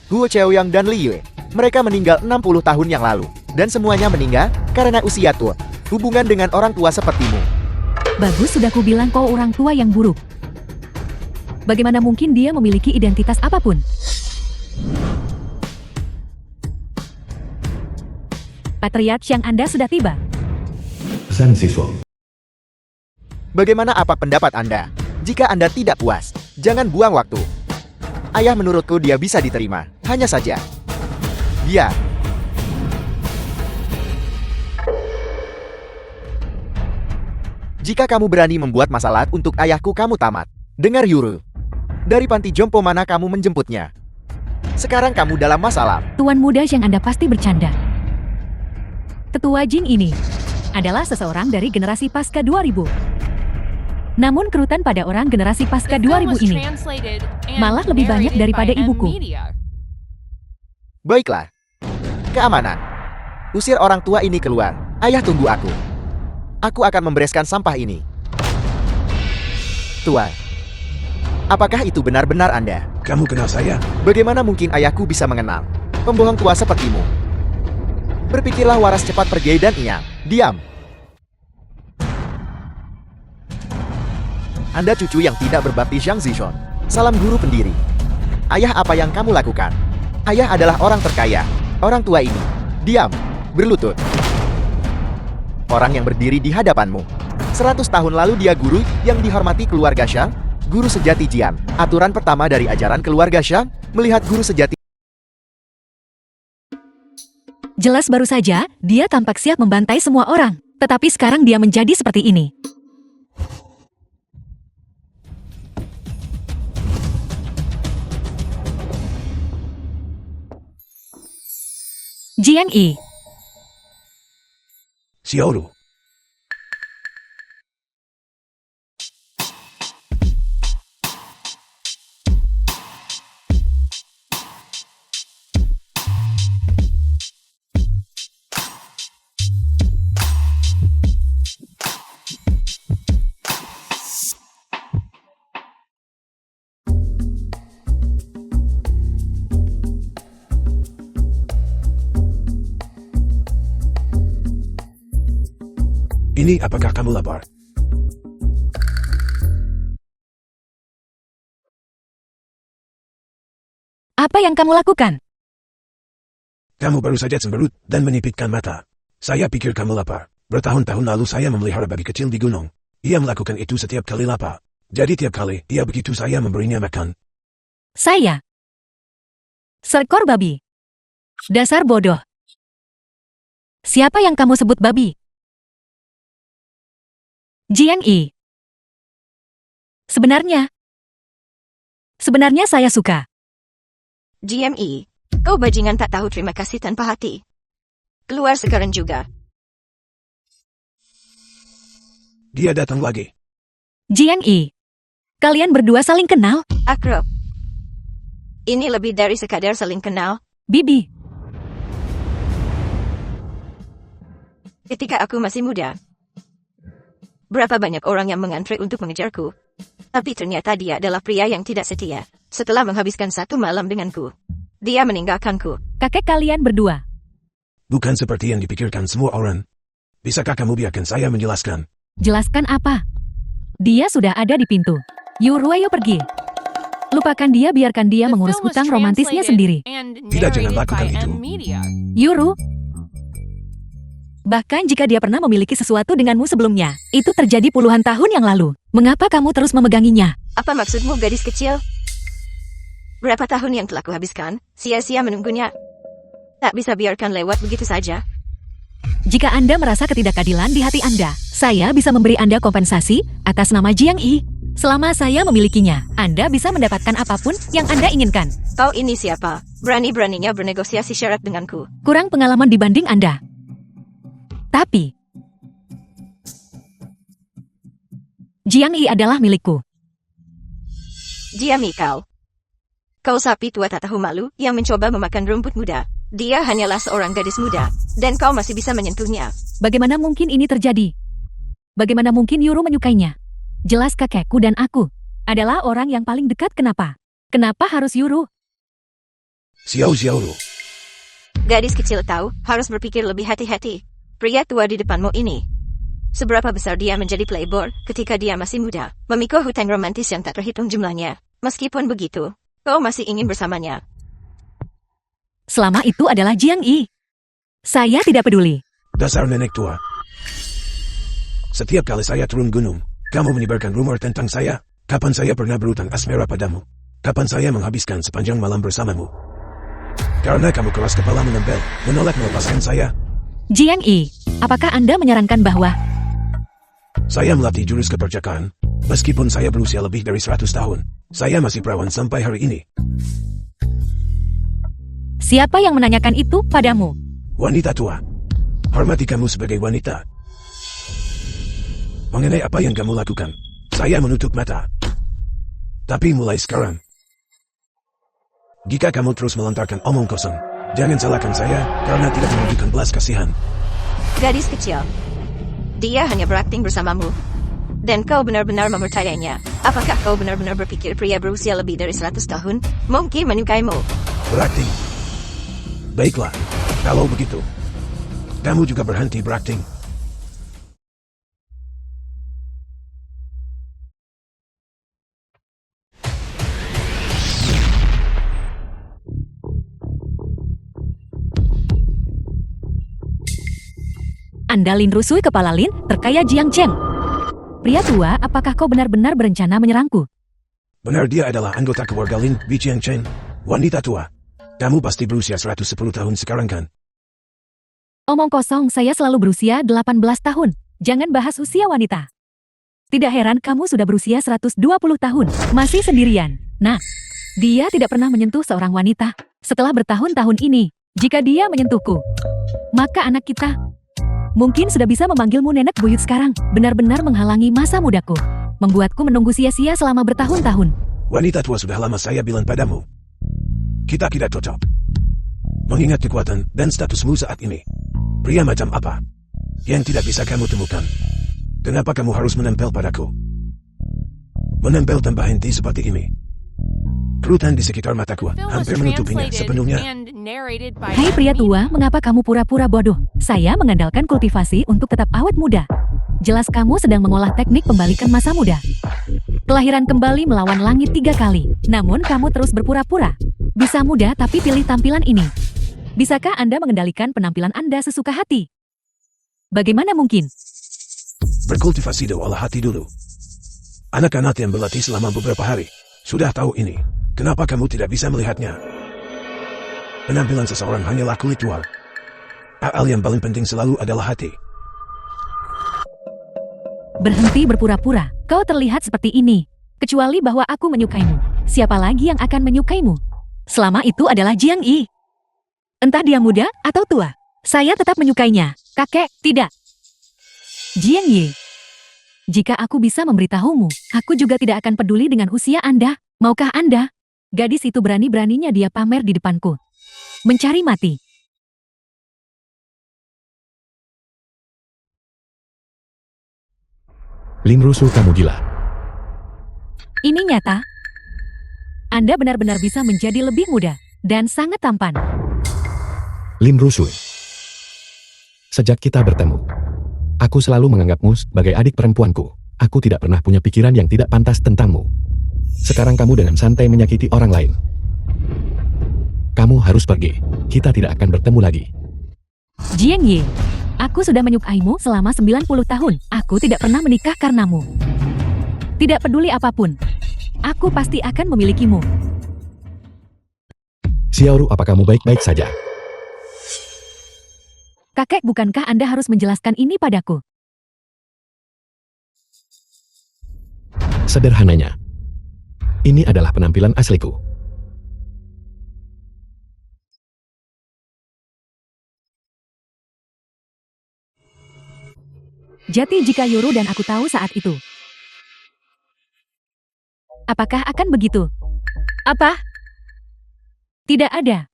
Guo Cheoyang dan Li Yue, mereka meninggal 60 tahun yang lalu. Dan semuanya meninggal karena usia tua. Hubungan dengan orang tua sepertimu. Bagus, sudah kubilang kau orang tua yang buruk. Bagaimana mungkin dia memiliki identitas apapun? Patriot Xiang, Anda sudah tiba. Pesan siswa. Bagaimana apa pendapat Anda? Jika Anda tidak puas, jangan buang waktu. Ayah menurutku dia bisa diterima. Hanya saja. Dia. Jika kamu berani membuat masalah untuk ayahku, kamu tamat. Dengar Yuru. Dari panti jompo mana kamu menjemputnya? Sekarang kamu dalam masalah. Tuan Muda Xiang, Anda pasti bercanda. Ketua Jin ini adalah seseorang dari generasi Pasca 2000. Namun kerutan pada orang generasi Pasca The film 2000 was ini translated and malah lebih banyak narrated daripada by ibuku. M-Media. Baiklah. Keamanan. Usir orang tua ini keluar. Ayah tunggu aku. Aku akan membereskan sampah ini. Tuan. Apakah itu benar-benar Anda? Kamu kenal saya? Bagaimana mungkin ayahku bisa mengenal pembohong tua sepertimu? Berpikirlah waras, cepat pergi dan ingat, diam. Anda cucu yang tidak berbakti Zhang Zishon. Salam guru pendiri. Ayah, apa yang kamu lakukan? Ayah adalah orang terkaya. Orang tua ini. Diam. Berlutut. Orang yang berdiri di hadapanmu. 100 tahun lalu dia guru yang dihormati keluarga Shang. Guru sejati Jian. Aturan pertama dari ajaran keluarga Shang, melihat guru sejati. Jelas baru saja, dia tampak siap membantai semua orang. Tetapi sekarang dia menjadi seperti ini. Jian Yi. Xiaoru. Ini apakah kamu lapar? Apa yang kamu lakukan? Kamu baru saja cemberut dan menipitkan mata. Saya pikir kamu lapar. Bertahun-tahun lalu saya memelihara babi kecil di gunung. Ia melakukan itu setiap kali lapar. Jadi tiap kali ia begitu saya memberinya makan. Saya. Seekor babi. Dasar bodoh. Siapa yang kamu sebut babi? Jian Yi. Sebenarnya saya suka. GME, kau bajingan tak tahu terima kasih tanpa hati. Keluar sekarang juga. Dia datang lagi. Jian Yi. Kalian berdua saling kenal? Akrab. Ini lebih dari sekadar saling kenal. Bibi. Ketika aku masih muda, berapa banyak orang yang mengantri untuk mengejarku. Tapi ternyata dia adalah pria yang tidak setia. Setelah menghabiskan satu malam denganku, dia meninggalkanku. Kakek kalian berdua. Bukan seperti yang dipikirkan semua orang. Bisakah kamu biarkan saya menjelaskan? Jelaskan apa? Dia sudah ada di pintu. Yuru, ayo pergi. Lupakan dia, biarkan dia The mengurus film was hutang romantisnya translated sendiri. and Tidak, jangan narrated lakukan by itu. M-Media. Yuru, bahkan jika dia pernah memiliki sesuatu denganmu sebelumnya, itu terjadi puluhan tahun yang lalu. Mengapa kamu terus memeganginya? Apa maksudmu, gadis kecil? Berapa tahun yang telah kuhabiskan, sia-sia menunggunya. Tak bisa biarkan lewat begitu saja. Jika Anda merasa ketidakadilan di hati Anda, saya bisa memberi Anda kompensasi atas nama Jiang Yi. Selama saya memilikinya, Anda bisa mendapatkan apapun yang Anda inginkan. Kau ini siapa? Berani-beraninya bernegosiasi syarat denganku. Kurang pengalaman dibanding Anda. Tapi, Jiang Yi adalah milikku. Diami kau. Kau sapi tua tak tahu malu yang mencoba memakan rumput muda. Dia hanyalah seorang gadis muda, dan kau masih bisa menyentuhnya. Bagaimana mungkin ini terjadi? Bagaimana mungkin Yuru menyukainya? Jelas kakekku dan aku adalah orang yang paling dekat. Kenapa? Kenapa harus Yuru? Xiao. Gadis kecil tahu harus berpikir lebih hati-hati. Pria tua di depanmu ini. Seberapa besar dia menjadi playboy ketika dia masih muda, memikul hutang romantis yang tak terhitung jumlahnya. Meskipun begitu, kau masih ingin bersamanya. Selama itu adalah Jiang Yi. Saya tidak peduli. Dasar nenek tua. Setiap kali saya turun gunung, kamu menyebarkan rumor tentang saya. Kapan saya pernah berutang asmara padamu? Kapan saya menghabiskan sepanjang malam bersamamu? Karena kamu keras kepala menempel, menolak melepaskan saya. Jiang Yi, apakah Anda menyarankan bahwa Saya melatih jurus keperjakaan. Meskipun saya berusia lebih dari 100 tahun, saya masih perawan sampai hari ini. siapa yang menanyakan itu padamu? Wanita tua. Hormati kamu sebagai wanita. Mengenai apa yang kamu lakukan, saya menutup mata. Tapi mulai sekarang, jika kamu terus melontarkan omong kosong, jangan salahkan saya karena tidak menunjukkan belas kasihan. Gadis kecil. Dia hanya berakting bersamamu. Dan kau benar-benar mempercayainya. Apakah kau benar-benar berpikir pria berusia lebih dari 100 tahun mungkin menyukaimu? Berakting. Baiklah, kalau begitu, kamu juga berhenti berakting. Anda Lin Rusui kepala Lin, terkaya Jiang Cheng. Pria tua, apakah kau benar-benar berencana menyerangku? Benar, dia adalah anggota keluarga Lin, Bijiang Chen. Wanita tua. Kamu pasti berusia 110 tahun sekarang kan? Omong kosong, saya selalu berusia 18 tahun. Jangan bahas usia wanita. Tidak heran kamu sudah berusia 120 tahun, masih sendirian. Nah, dia tidak pernah menyentuh seorang wanita. Setelah bertahun-tahun ini, jika dia menyentuhku, maka anak kita mungkin sudah bisa memanggilmu nenek buyut sekarang. Benar-benar menghalangi masa mudaku. Membuatku menunggu sia-sia selama bertahun-tahun. Wanita tua, sudah lama saya bilang padamu. Kita tidak cocok. Mengingat kekuatan dan statusmu saat ini. Pria macam apa yang tidak bisa kamu temukan? Kenapa kamu harus menempel padaku? Menempel tanpa henti seperti ini. Kerutan di sekitar mataku Film was hampir menutupinya translated sepenuhnya. and narrated by Hai pria M-Media. tua, mengapa kamu pura-pura bodoh? Saya mengandalkan kultivasi untuk tetap awet muda. Jelas kamu sedang mengolah teknik pembalikan masa muda. Kelahiran kembali melawan langit 3 kali. Namun kamu terus berpura-pura. Bisa muda tapi pilih tampilan ini. Bisakah Anda mengendalikan penampilan Anda sesuka hati? Bagaimana mungkin? Berkultivasi olah hati dulu. Anak-anak yang berlatih selama beberapa hari sudah tahu ini. Kenapa kamu tidak bisa melihatnya? Penampilan seseorang hanyalah kulit luar. Hal yang paling penting selalu adalah hati. Berhenti berpura-pura. Kau terlihat seperti ini. Kecuali bahwa aku menyukaimu. Siapa lagi yang akan menyukaimu? Selama itu adalah Jiang Yi. Entah dia muda atau tua. Saya tetap menyukainya. Kakek, tidak. Jiang Yi. Jika aku bisa memberitahumu, aku juga tidak akan peduli dengan usia Anda. Maukah Anda? Gadis itu berani-beraninya dia pamer di depanku. Mencari mati. Lin Rusui, kamu gila. Ini nyata. Anda benar-benar bisa menjadi lebih muda dan sangat tampan. Lin Rusui. Sejak kita bertemu, aku selalu menganggapmu sebagai adik perempuanku. Aku tidak pernah punya pikiran yang tidak pantas tentangmu. Sekarang kamu dengan santai menyakiti orang lain. Kamu harus pergi. Kita tidak akan bertemu lagi. Jiang Yi, aku sudah menyukaimu selama 90 tahun. Aku tidak pernah menikah karenamu. Tidak peduli apapun, aku pasti akan memilikimu. Xiaoru, apa kamu baik-baik saja? Kakek, bukankah Anda harus menjelaskan ini padaku? Sederhananya, ini adalah penampilan asliku. Jati jika Yuru dan aku tahu saat itu. Apakah akan begitu? Apa? Tidak ada.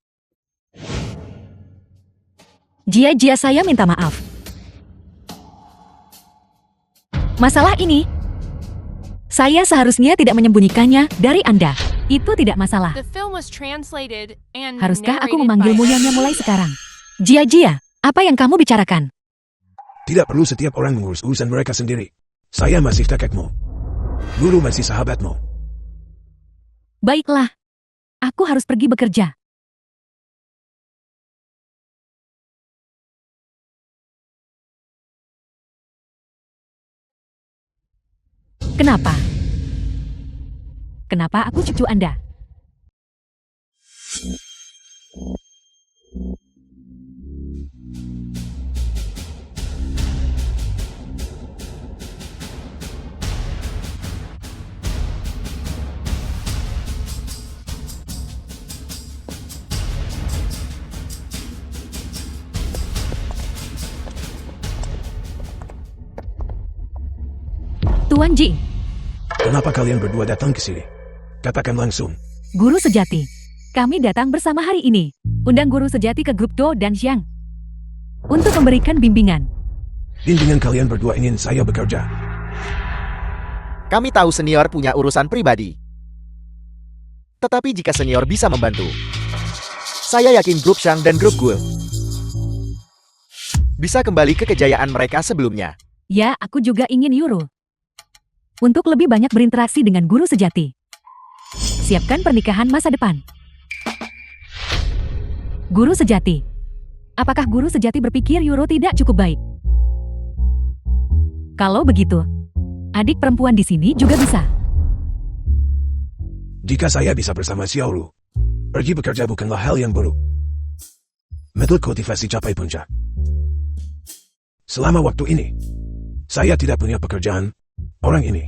Jia, saya minta maaf. Masalah ini, saya seharusnya tidak menyembunyikannya dari Anda. Itu tidak masalah. The film was translated and Haruskah aku narrated memanggilmu by Nyonya mulai sekarang? Jia, apa yang kamu bicarakan? Tidak perlu setiap orang mengurus urusan mereka sendiri. Saya masih kakekmu. Guru masih sahabatmu. Baiklah. Aku harus pergi bekerja. Kenapa? Kenapa aku cucu Anda? Tuan Ji, Kenapa kalian berdua datang ke sini? Katakan langsung. guru sejati. Kami datang bersama hari ini. Undang guru sejati ke grup Do dan Xiang. Untuk memberikan bimbingan. Bimbingan kalian berdua ingin saya bekerja. Kami tahu senior punya urusan pribadi. Tetapi jika senior bisa membantu, saya yakin grup Shang dan grup Gul bisa kembali ke kejayaan mereka sebelumnya. Ya, aku juga ingin Yuru. Untuk lebih banyak berinteraksi dengan guru sejati. Siapkan pernikahan masa depan. Guru sejati. Apakah guru sejati berpikir Yuru tidak cukup baik? Kalau begitu, adik perempuan di sini juga bisa. Jika saya bisa bersama Xiaoru, pergi bekerja bukanlah hal yang buruk. Metode kultivasi capai puncak. Selama waktu ini, saya tidak punya pekerjaan. Orang ini,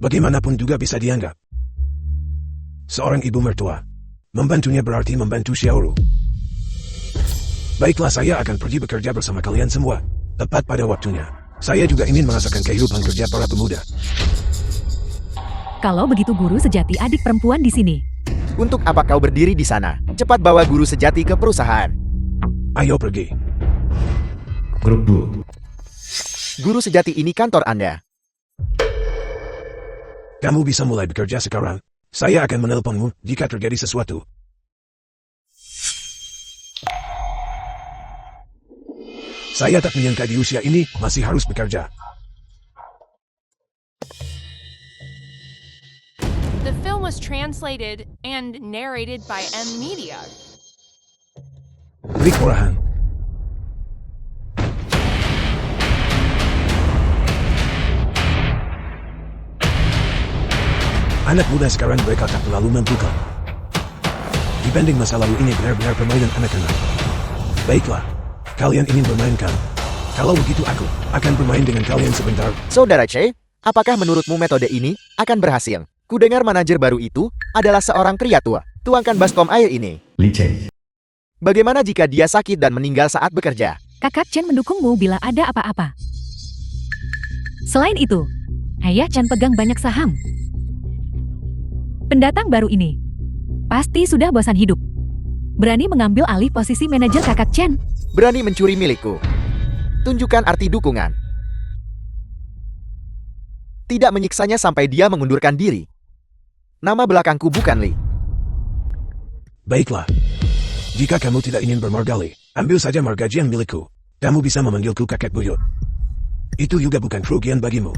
bagaimanapun juga bisa dianggap seorang ibu mertua. Membantunya berarti membantu Xiaoru. Baiklah, saya akan pergi bekerja bersama kalian semua. Tepat pada waktunya. Saya juga ingin merasakan kehidupan kerja para pemuda. Kalau begitu guru sejati adik perempuan di sini. Untuk apa kau berdiri di sana? Cepat bawa guru sejati ke perusahaan. Ayo pergi. Grup 2. Guru sejati ini kantor Anda. Kamu bisa mulai bekerja sekarang. Saya akan menelponmu jika terjadi sesuatu. Saya tak menyangka di usia ini masih harus bekerja. The film was translated and narrated by M Media. Klik orahan. Anak muda sekarang mereka tak terlalu membuka. Dibanding masa lalu ini benar-benar permainan anak-anak. Baiklah, kalian ingin bermain kan? Kalau begitu aku akan bermain dengan kalian sebentar. Saudara C, apakah menurutmu metode ini akan berhasil? Kudengar manajer baru itu adalah seorang pria tua. Tuangkan baskom air ini. Li Cheng. Bagaimana jika dia sakit dan meninggal saat bekerja? Kakak Chen mendukungmu bila ada apa-apa. Selain itu, Ayah Chen pegang banyak saham. Pendatang baru ini pasti sudah bosan hidup. Berani mengambil alih posisi manajer Kakak Chen. Berani mencuri milikku. Tunjukkan arti dukungan. Tidak menyiksanya sampai dia mengundurkan diri. Nama belakangku bukan Li. Baiklah. Jika kamu tidak ingin bermargali, ambil saja marga Jiang milikku. Kamu bisa memanggilku kakek buyut. Itu juga bukan kerugian bagimu.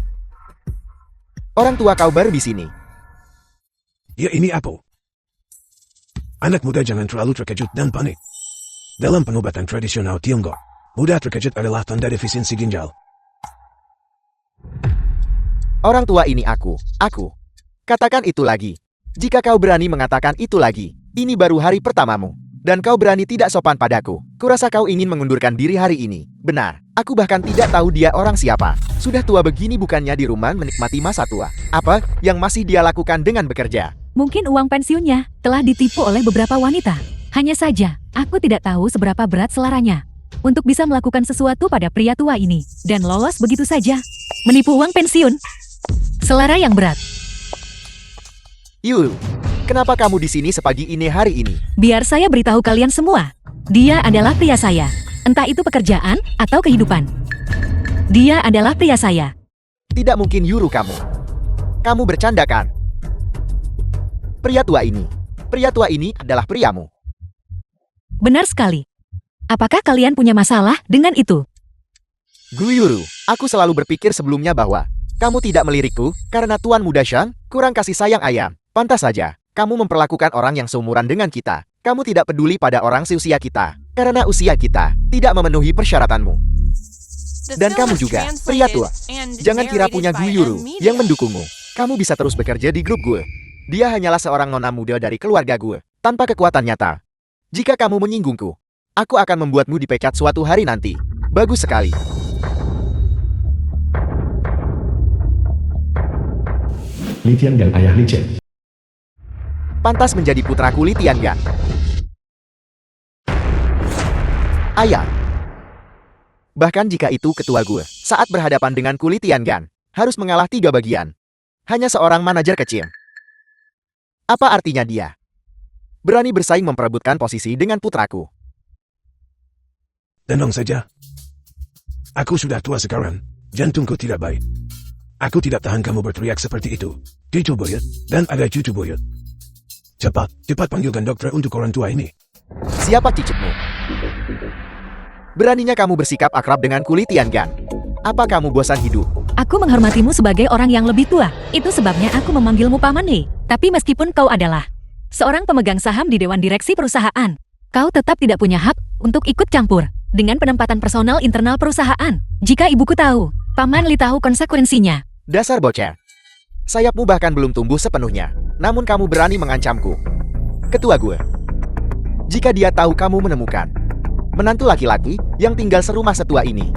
Orang tua kau baru di sini. Ya ini apa? Anak muda jangan terlalu terkejut dan panik. Dalam pengobatan tradisional Tiongkok, mudah terkejut adalah tanda defisiensi ginjal. Orang tua ini aku. Katakan itu lagi. Jika kau berani mengatakan itu lagi, ini baru hari pertamamu. Dan kau berani tidak sopan padaku. Kurasa kau ingin mengundurkan diri hari ini. Benar, aku bahkan tidak tahu dia orang siapa. Sudah tua begini bukannya di rumah menikmati masa tua. Apa yang masih dia lakukan dengan bekerja? Mungkin uang pensiunnya telah ditipu oleh beberapa wanita. Hanya saja, aku tidak tahu seberapa berat selaranya untuk bisa melakukan sesuatu pada pria tua ini dan lolos begitu saja. Menipu uang pensiun. Selara yang berat. Yulu, kenapa kamu di sini sepagi ini hari ini? Biar saya beritahu kalian semua. Dia adalah pria saya. Entah itu pekerjaan atau kehidupan. Dia adalah pria saya. Tidak mungkin Yuru kamu. Kamu bercanda kan? Pria tua ini adalah priamu. Benar sekali. Apakah kalian punya masalah dengan itu? Guru Yuru, aku selalu berpikir sebelumnya bahwa kamu tidak melirikku karena Tuan Muda Shan kurang kasih sayang ayam. Pantas saja, kamu memperlakukan orang yang seumuran dengan kita. Kamu tidak peduli pada orang seusia kita, karena usia kita tidak memenuhi persyaratanmu. The Dan film kamu was juga, pria tua. translated and Jangan kira narrated punya by Guru Yuru Media. yang mendukungmu. Kamu bisa terus bekerja di grup gue. Dia hanyalah seorang nona muda dari keluarga gue, tanpa kekuatan nyata. Jika kamu menyinggungku, aku akan membuatmu dipecat suatu hari nanti. Bagus sekali. Li Tiangang ayah Li Chen. Pantas menjadi putraku Li Tiangang. Ayah. Bahkan jika itu ketua gue, saat berhadapan dengan Li Tiangang, harus mengalah 3 bagian. Hanya seorang manajer kecil. Apa artinya dia? Berani bersaing memperebutkan posisi dengan putraku. Tenang saja. Aku sudah tua sekarang. Jantungku tidak baik. Aku tidak tahan kamu berteriak seperti itu. Cucu buyut, dan ada cucu buyut. Cepat panggilkan dokter untuk orang tua ini. Siapa cicitmu? Beraninya kamu bersikap akrab dengan Li Tiangang. Apa kamu bosan hidup? Aku menghormatimu sebagai orang yang lebih tua. Itu sebabnya aku memanggilmu Paman Hei. Tapi meskipun kau adalah seorang pemegang saham di Dewan Direksi perusahaan, kau tetap tidak punya hak untuk ikut campur dengan penempatan personal internal perusahaan. Jika ibuku tahu, Paman Li tahu konsekuensinya. Dasar bocah. Sayapmu bahkan belum tumbuh sepenuhnya. Namun kamu berani mengancamku. Ketua gue. Jika dia tahu kamu menemukan menantu laki-laki yang tinggal serumah setua ini,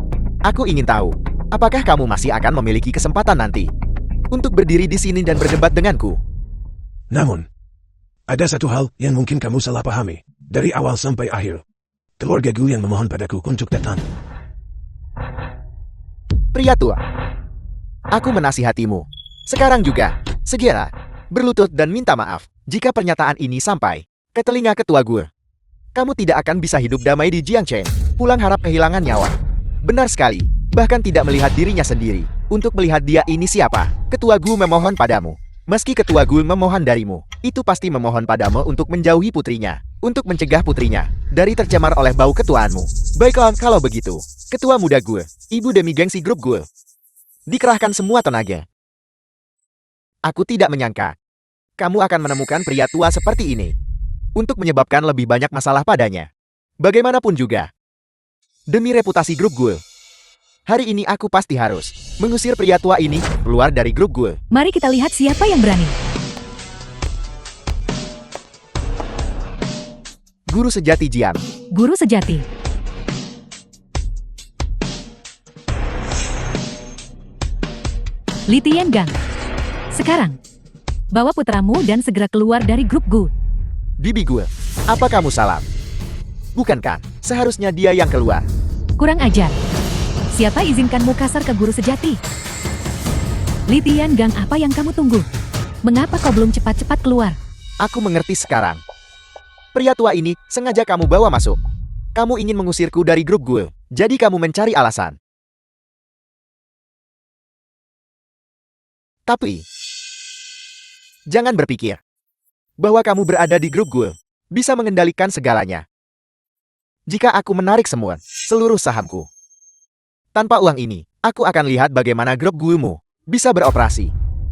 aku ingin tahu, apakah kamu masih akan memiliki kesempatan nanti untuk berdiri di sini dan berdebat denganku? Namun, ada satu hal yang mungkin kamu salah pahami. Dari awal sampai akhir, keluarga gue yang memohon padaku untuk datang. Pria tua. Aku menasihatimu. Sekarang juga, segera, berlutut dan minta maaf jika pernyataan ini sampai ke telinga ketua gue. Kamu tidak akan bisa hidup damai di Jiangchen, pulang harap kehilangan nyawa. Benar sekali, bahkan tidak melihat dirinya sendiri. Untuk melihat dia ini siapa, ketua gue memohon padamu. Meski ketua gue memohon darimu, itu pasti memohon padamu untuk menjauhi putrinya, untuk mencegah putrinya dari tercemar oleh bau ketuaanmu. Baiklah kalau begitu, ketua muda gue, ibu demi gengsi grup gue. Dikerahkan semua tenaga. Aku tidak menyangka kamu akan menemukan pria tua seperti ini untuk menyebabkan lebih banyak masalah padanya. Bagaimanapun juga, demi reputasi grup gue, hari ini aku pasti harus mengusir pria tua ini keluar dari grup gue. Mari kita lihat siapa yang berani. Guru sejati Jian. Guru sejati. Li Tiangang. Sekarang, bawa putramu dan segera keluar dari grup Gu. Bibi gue, apa kamu salah? Bukankah seharusnya dia yang keluar? Kurang ajar. Siapa izinkanmu kasar ke guru sejati? Li Tiangang, apa yang kamu tunggu? Mengapa kau belum cepat-cepat keluar? Aku mengerti sekarang. Pria tua ini sengaja kamu bawa masuk. Kamu ingin mengusirku dari grup gue, jadi kamu mencari alasan. Tapi, jangan berpikir bahwa kamu berada di grup gue bisa mengendalikan segalanya. Jika aku menarik seluruh sahamku, tanpa uang ini, aku akan lihat bagaimana grup gue-mu bisa beroperasi.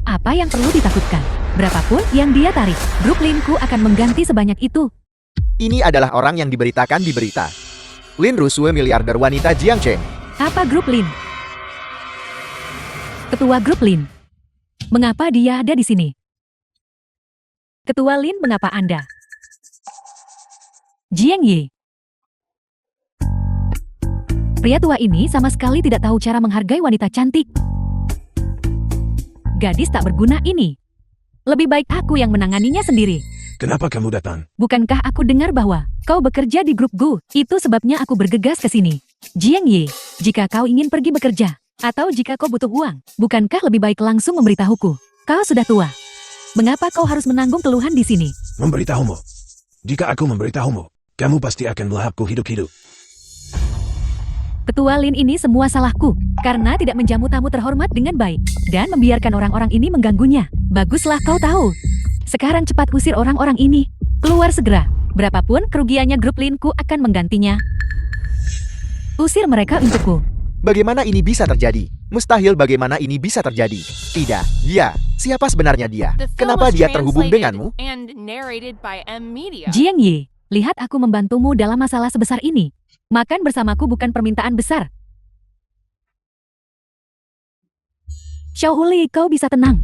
Apa yang perlu ditakutkan? Berapapun yang dia tarik, grup Linku akan mengganti sebanyak itu. Ini adalah orang yang diberitakan di berita. Lin Rusue, miliarder wanita Jiang Chen. Apa grup Lin? Ketua grup Lin. Mengapa dia ada di sini? Ketua Lin, mengapa Anda? Jiang Yi. Pria tua ini sama sekali tidak tahu cara menghargai wanita cantik. Gadis tak berguna ini. Lebih baik aku yang menanganinya sendiri. Kenapa kamu datang? Bukankah aku dengar bahwa kau bekerja di grup Gu? Itu sebabnya aku bergegas ke sini. Jiang Yi, jika kau ingin pergi bekerja, atau jika kau butuh uang, bukankah lebih baik langsung memberitahuku? Kau sudah tua. Mengapa kau harus menanggung keluhan di sini? Memberitahumu. Jika aku memberitahumu, kamu pasti akan melahapku hidup-hidup. Ketua Lin, ini semua salahku, karena tidak menjamu tamu terhormat dengan baik, dan membiarkan orang-orang ini mengganggunya. Baguslah kau tahu. Sekarang cepat usir orang-orang ini. Keluar segera. Berapapun kerugiannya, grup Linku akan menggantinya. Usir mereka untukku. Bagaimana ini bisa terjadi? Mustahil, bagaimana ini bisa terjadi? Tidak, dia. Siapa sebenarnya dia? The film Kenapa was dia terhubung translated denganmu? and narrated by M Media. Jiang Yi, lihat aku membantumu dalam masalah sebesar ini. Makan bersamaku bukan permintaan besar. Xiaohuli, kau bisa tenang.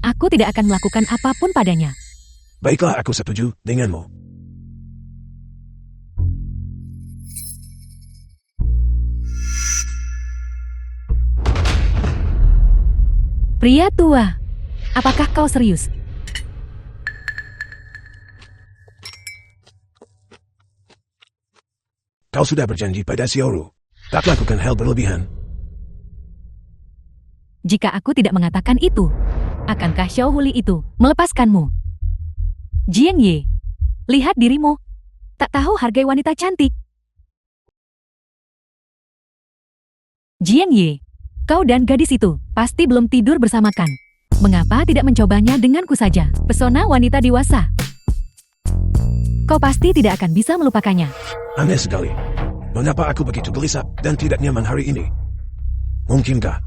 Aku tidak akan melakukan apapun padanya. Baiklah, aku setuju denganmu. Pria tua, apakah kau serius? Kau sudah berjanji pada Xiaoru. Tak lakukan hal berlebihan. Jika aku tidak mengatakan itu, akankah Xiaohuli itu melepaskanmu? Jiang Yi, lihat dirimu. Tak tahu hargai wanita cantik. Jiang Yi, kau dan gadis itu pasti belum tidur bersamakan. Mengapa tidak mencobanya denganku saja? Pesona wanita dewasa. Kau pasti tidak akan bisa melupakannya. Aneh sekali. Mengapa aku begitu gelisah dan tidak nyaman hari ini? Mungkinkah?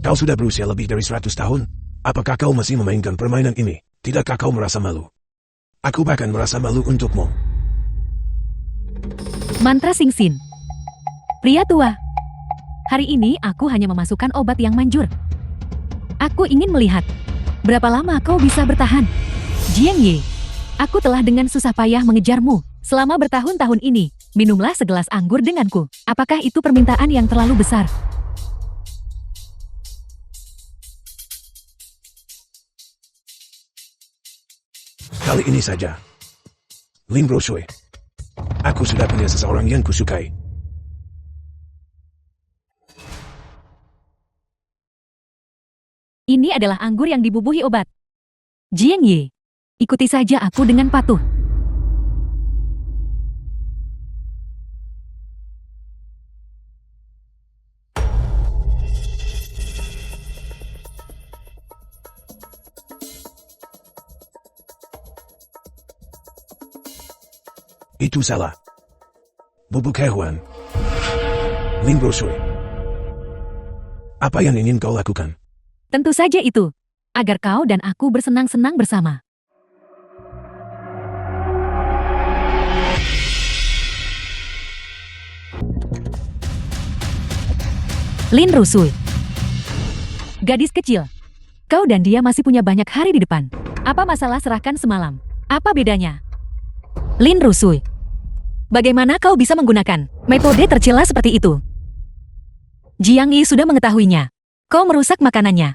Kau sudah berusia lebih dari 100 tahun. Apakah kau masih memainkan permainan ini? Tidakkah kau merasa malu? Aku bahkan merasa malu untukmu. Mantra Singsin. Pria tua. Hari ini aku hanya memasukkan obat yang manjur. Aku ingin melihat berapa lama kau bisa bertahan. Jiang Yi, aku telah dengan susah payah mengejarmu selama bertahun-tahun ini. Minumlah segelas anggur denganku. Apakah itu permintaan yang terlalu besar? Kali ini saja. Lin Rusue. Aku sudah punya seseorang yang kusukai. Ini adalah anggur yang dibubuhi obat. Jiang Yi, ikuti saja aku dengan patuh. Itu salah. Bubuk hewan. Lin Rusue. Apa yang ingin kau lakukan? Tentu saja itu, agar kau dan aku bersenang-senang bersama. Lin Rusui. Gadis kecil, kau dan dia masih punya banyak hari di depan. Apa masalah serahkan semalam? Apa bedanya? Lin Rusui, bagaimana kau bisa menggunakan metode tercela seperti itu? Jiang Yi sudah mengetahuinya. Kau merusak makanannya.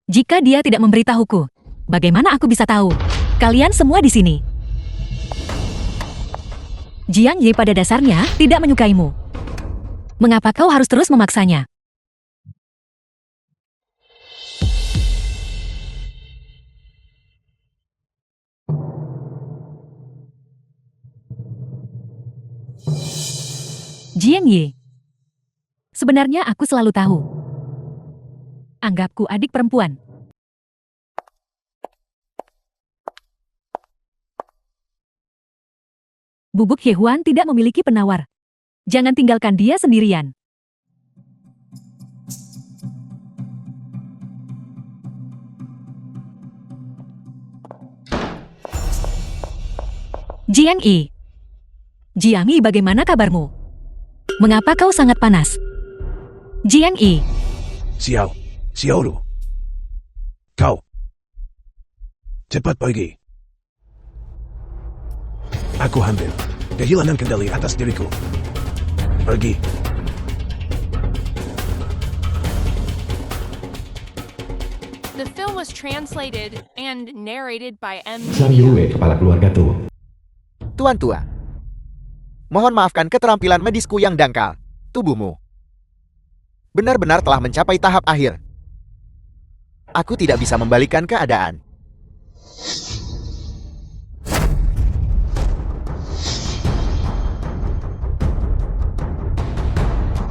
Jika dia tidak memberitahuku, bagaimana aku bisa tahu? Kalian semua di sini. Jiang Yi pada dasarnya tidak menyukaimu. Mengapa kau harus terus memaksanya? Jiang Yi, sebenarnya aku selalu tahu. Anggapku adik perempuan. Bubuk Hehuan tidak memiliki penawar. Jangan tinggalkan dia sendirian. Jiang Yi. Jiang Yi, bagaimana kabarmu? Mengapa kau sangat panas? Jiang Yi. Xiaoru. Kau. Cepat pergi. Aku hampir kehilangan kendali atas diriku. Pergi. The film was translated and narrated by M. Sang Yue, kepala keluarga Tu. Tuan tua. Mohon maafkan keterampilan medisku yang dangkal. Tubuhmu benar-benar telah mencapai tahap akhir. Aku tidak bisa membalikkan keadaan.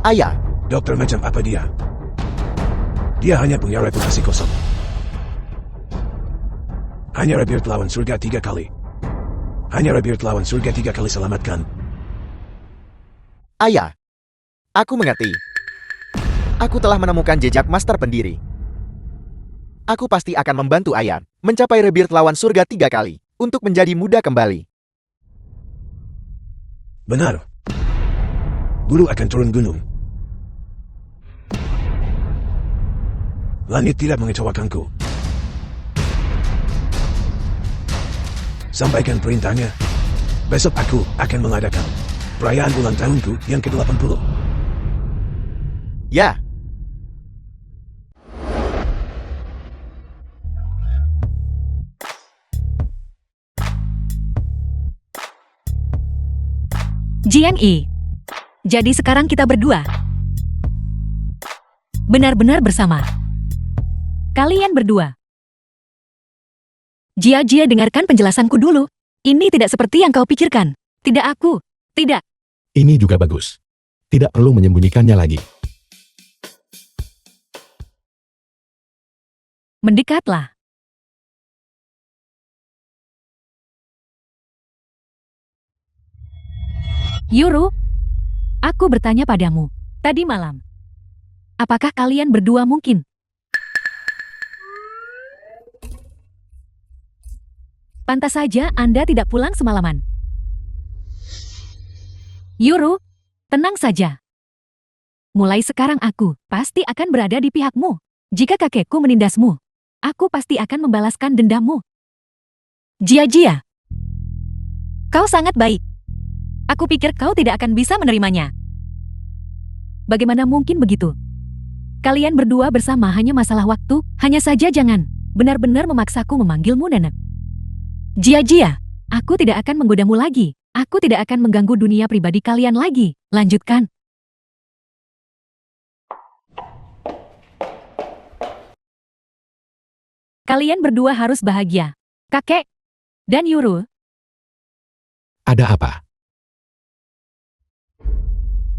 Ayah, Dokter macam apa dia? Dia hanya punya reputasi kosong. Hanya Rebirth lawan surga 3 kali. Hanya Rebirth lawan surga 3 kali selamatkan. ayah. Aku mengerti. Aku telah menemukan jejak master pendiri. Aku pasti akan membantu ayah mencapai Rebirth lawan surga 3 kali untuk menjadi muda kembali. Benar. Guru akan turun gunung. Langit tidak mengecewakanku. Sampaikan perintahnya. Besok aku akan mengadakan perayaan ulang tahunku yang ke-80. Ya. Jiang Yi. Jadi sekarang kita berdua benar-benar bersama. Kalian berdua. Jia, dengarkan penjelasanku dulu. Ini tidak seperti yang kau pikirkan. Tidak aku. Tidak. Ini juga bagus. Tidak perlu menyembunyikannya lagi. Mendekatlah. Yuru, aku bertanya padamu, tadi malam. Apakah kalian berdua mungkin? Pantas saja Anda tidak pulang semalaman. Yuru, tenang saja. Mulai sekarang aku pasti akan berada di pihakmu. Jika kakekku menindasmu, aku pasti akan membalaskan dendammu. Jia, kau sangat baik. Aku pikir kau tidak akan bisa menerimanya. Bagaimana mungkin begitu? Kalian berdua bersama hanya masalah waktu, hanya saja jangan benar-benar memaksaku memanggilmu nenek. Jia, aku tidak akan menggodamu lagi. Aku tidak akan mengganggu dunia pribadi kalian lagi. Lanjutkan. Kalian berdua harus bahagia. Kakek dan Yuru. Ada apa?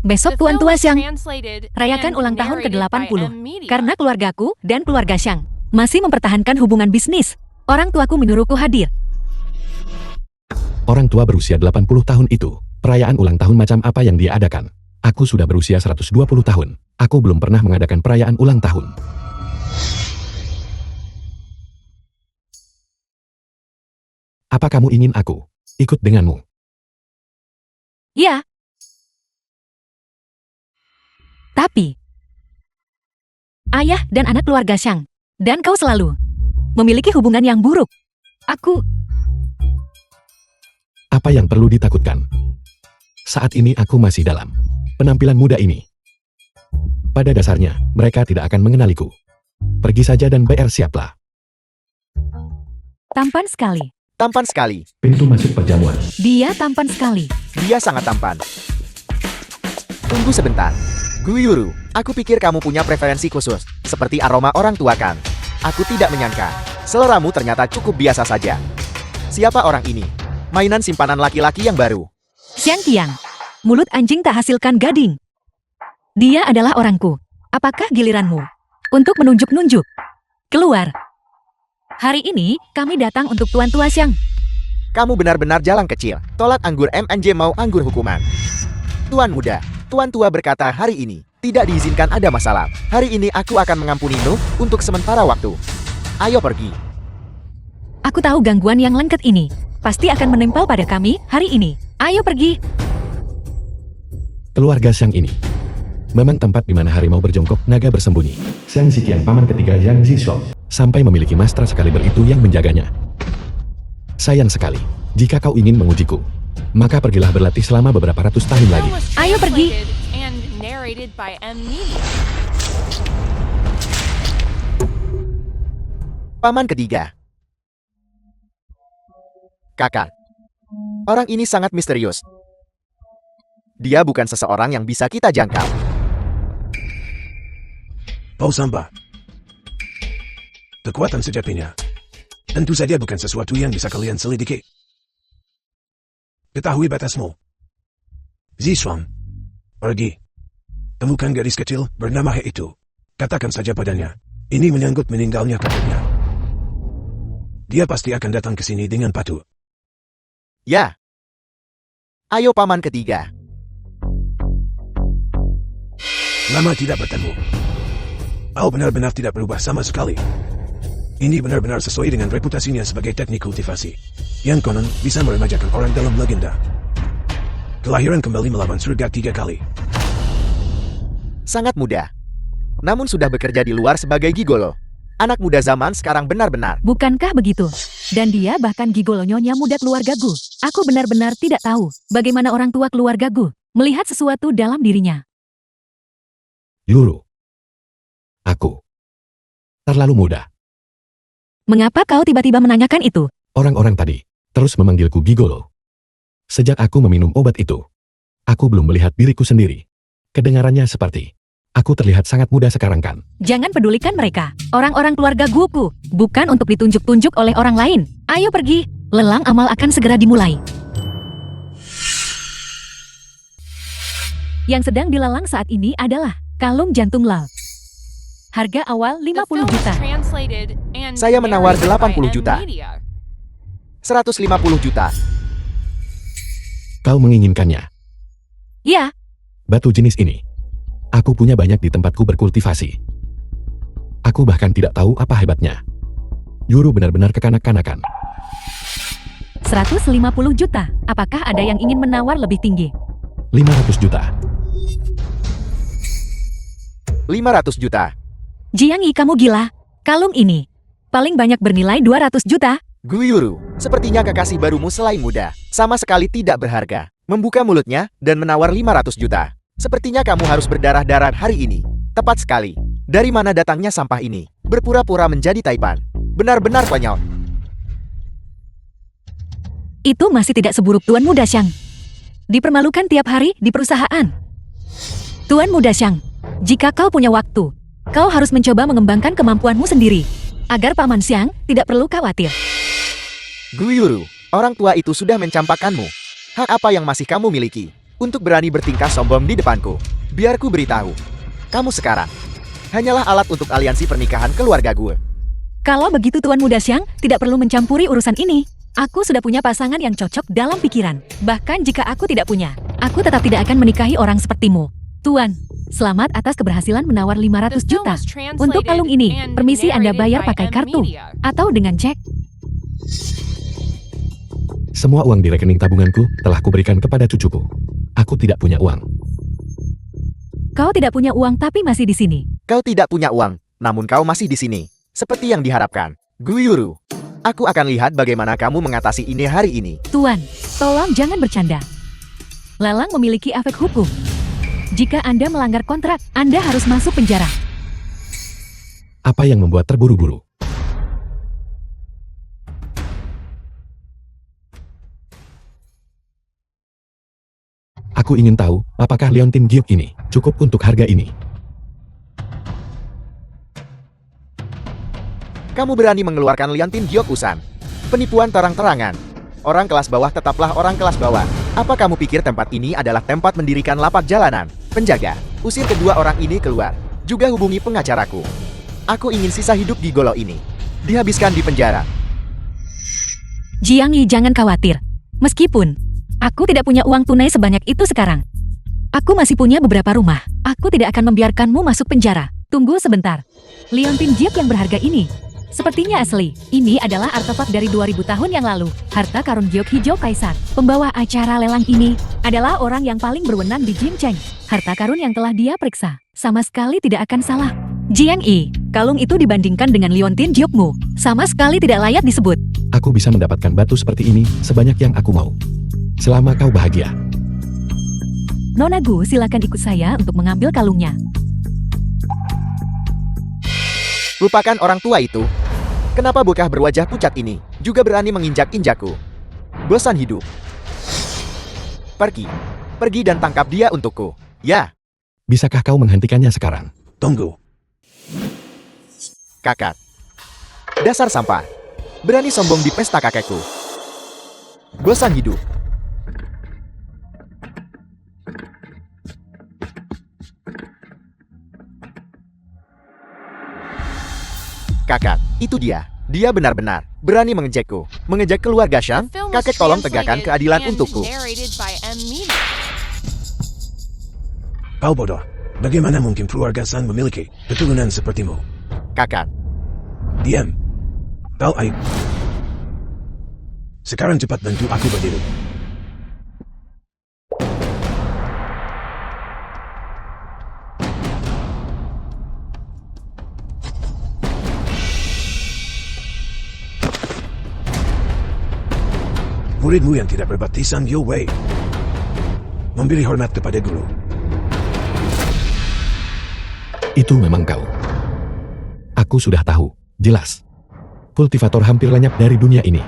Besok The Tuan film Tua was Xiang translated rayakan and ulang tahun narrated by ke-80. M. Media. Karena keluargaku dan keluarga Xiang masih mempertahankan hubungan bisnis. Orang tuaku menyuruhku hadir. Orang tua berusia 80 tahun itu, perayaan ulang tahun macam apa yang dia adakan? Aku sudah berusia 120 tahun. Aku belum pernah mengadakan perayaan ulang tahun. Apa kamu ingin aku ikut denganmu? Ya. Tapi, ayah dan anak keluarga Xiang, dan kau selalu memiliki hubungan yang buruk. Apa yang perlu ditakutkan? Saat ini aku masih dalam penampilan muda ini. Pada dasarnya, mereka tidak akan mengenaliku. Pergi saja dan siaplah. Tampan sekali. Tampan sekali. Pintu masuk perjamuan. Dia tampan sekali. Dia sangat tampan. Tunggu sebentar. Guyuru, aku pikir kamu punya preferensi khusus, seperti aroma orang tua kan? Aku tidak menyangka. Seleramu ternyata cukup biasa saja. Siapa orang ini? Mainan simpanan laki-laki yang baru. Xiang Tiang, mulut anjing tak hasilkan gading. Dia adalah orangku. Apakah giliranmu untuk menunjuk-nunjuk? Keluar. Hari ini kami datang untuk Tuan Tua Xiang. Kamu benar-benar jalang kecil. Tolak anggur MNJ mau anggur hukuman. Tuan muda, Tuan tua berkata hari ini tidak diizinkan ada masalah. Hari ini aku akan mengampunimu untuk sementara waktu. Ayo pergi. Aku tahu gangguan yang lengket ini pasti akan menempel pada kami hari ini. Ayo pergi. Keluarga Xiang ini memang tempat di mana harimau berjongkok, naga bersembunyi. Xiang Ziqian paman ketiga Yang Zishou sampai memiliki Master Excalibur itu yang menjaganya. Sayang sekali, jika kau ingin mengujiku, maka pergilah berlatih selama beberapa ratus tahun lagi. Show was Ayo pergi. translated and narrated by M Media. Paman ketiga. Kakak. Orang ini sangat misterius. Dia bukan seseorang yang bisa kita jangkau. Paul Samba. Kekuatan sejatinya tentu saja bukan sesuatu yang bisa kalian selidiki. Ketahui batasmu. Zishuang, pergi. Temukan gadis kecil bernama He itu. Katakan saja padanya, ini menyangkut meninggalnya kakaknya. Dia pasti akan datang ke sini dengan patuh. Ya. Ayo paman ketiga. Lama tidak bertemu. Paul benar-benar tidak berubah sama sekali. Ini benar-benar sesuai dengan reputasinya sebagai teknik kultivasi, yang konon bisa meremajakan orang dalam legenda. Kelahiran kembali melawan surga 3 kali. Sangat mudah. Namun sudah bekerja di luar sebagai gigolo. Anak muda zaman sekarang benar-benar. Bukankah begitu? Dan dia bahkan gigolo nyonya muda keluargaku. Aku benar-benar tidak tahu bagaimana orang tua keluargaku melihat sesuatu dalam dirinya. Yuru. Aku terlalu muda. Mengapa kau tiba-tiba menanyakan itu? Orang-orang tadi terus memanggilku gigolo. Sejak aku meminum obat itu, aku belum melihat diriku sendiri. Kedengarannya seperti aku terlihat sangat muda sekarang kan? Jangan pedulikan mereka. Orang-orang keluarga guku bukan untuk ditunjuk-tunjuk oleh orang lain. Ayo pergi. Lelang amal akan segera dimulai. Yang sedang dilelang saat ini adalah kalung jantung Lal. Harga awal The 50 film was juta. translated and Saya menawar narrated by 80 M juta. Media. 150 juta. Kau menginginkannya? Ya, Batu jenis ini aku punya banyak di tempatku berkultivasi. Aku bahkan tidak tahu apa hebatnya. Yuru benar-benar kekanak-kanakan. 150 juta. Apakah ada yang ingin menawar lebih tinggi? 500 juta. 500 juta. Jiang Yi, kamu gila. Kalung ini paling banyak bernilai 200 juta. Guyuru, sepertinya kekasih barumu selain muda, sama sekali tidak berharga. Membuka mulutnya dan menawar 500 juta. Sepertinya kamu harus berdarah-darah hari ini. Tepat sekali. Dari mana datangnya sampah ini? Berpura-pura menjadi taipan. Benar-benar konyol. Itu masih tidak seburuk Tuan Muda Xiang. Dipermalukan tiap hari di perusahaan. Tuan Muda Xiang, jika kau punya waktu, kau harus mencoba mengembangkan kemampuanmu sendiri, agar Paman Xiang tidak perlu khawatir. Guyuru, orang tua itu sudah mencampakkanmu. Hak apa yang masih kamu miliki untuk berani bertingkah sombong di depanku? Biar ku beritahu, kamu sekarang hanyalah alat untuk aliansi pernikahan keluarga gue. Kalau begitu Tuan Muda Xiang tidak perlu mencampuri urusan ini. Aku sudah punya pasangan yang cocok dalam pikiran. Bahkan jika aku tidak punya, aku tetap tidak akan menikahi orang sepertimu. Tuan, selamat atas keberhasilan menawar 500 The film juta. was translated Untuk kalung ini, and permisi Anda narrated bayar by pakai M kartu Media. atau dengan cek. Semua uang di rekening tabunganku telah kuberikan kepada cucuku. Aku tidak punya uang. Kau tidak punya uang tapi masih di sini. Kau tidak punya uang, namun kau masih di sini. Seperti yang diharapkan. Guyuru, aku akan lihat bagaimana kamu mengatasi ini hari ini. Tuan, tolong jangan bercanda. Lelang memiliki efek hukum. Jika Anda melanggar kontrak, Anda harus masuk penjara. Apa yang membuat terburu-buru? Aku ingin tahu, apakah Leontin Giok ini cukup untuk harga ini? Kamu berani mengeluarkan Liantin Gyokusan. Penipuan terang-terangan. Orang kelas bawah tetaplah orang kelas bawah. Apa kamu pikir tempat ini adalah tempat mendirikan lapak jalanan? Penjaga, usir kedua orang ini keluar. Juga hubungi Jiang Yi, jangan khawatir. Meskipun aku tidak punya uang tunai sebanyak itu sekarang, aku masih punya beberapa rumah. Aku tidak akan membiarkanmu masuk penjara. Tunggu sebentar. Liontin Jiep yang berharga ini sepertinya asli. Ini adalah artefak dari 2000 tahun yang lalu. Harta karun giok hijau kaisar. Pembawa acara lelang ini adalah orang yang paling berwenang di Jin Cheng. Harta karun yang telah dia periksa sama sekali tidak akan salah. Jiang Yi, kalung itu dibandingkan dengan Liontin Jiopmu sama sekali tidak layak disebut. Aku bisa mendapatkan batu seperti ini sebanyak yang aku mau. Selama kau bahagia. Nona Gu, silakan ikut saya untuk mengambil kalungnya. Lupakan orang tua itu. Kenapa bocah berwajah pucat ini juga berani menginjak-injakku? Bosan hidup. Pergi. Pergi dan tangkap dia untukku. Ya. Bisakah kau menghentikannya sekarang? Tunggu. Kakak. Dasar sampah. Berani sombong di pesta kakekku. Bosan hidup. Kakak, itu dia. Dia benar-benar berani mengejekku. Mengejek keluarga Shang. The film was Kakek tolong tegakkan translated keadilan and untukku. narrated by M. Mina. Kau bodoh. Bagaimana mungkin keluarga San memiliki keturunan sepertimu? Kakak. Diam. Kau aib. Sekarang cepat bantu aku berdiri. Muridmu yang tidak berbaptisan Yo Wei memberi hormat kepada guru. Itu memang kau. Aku sudah tahu, jelas. Kultivator hampir lenyap dari dunia ini.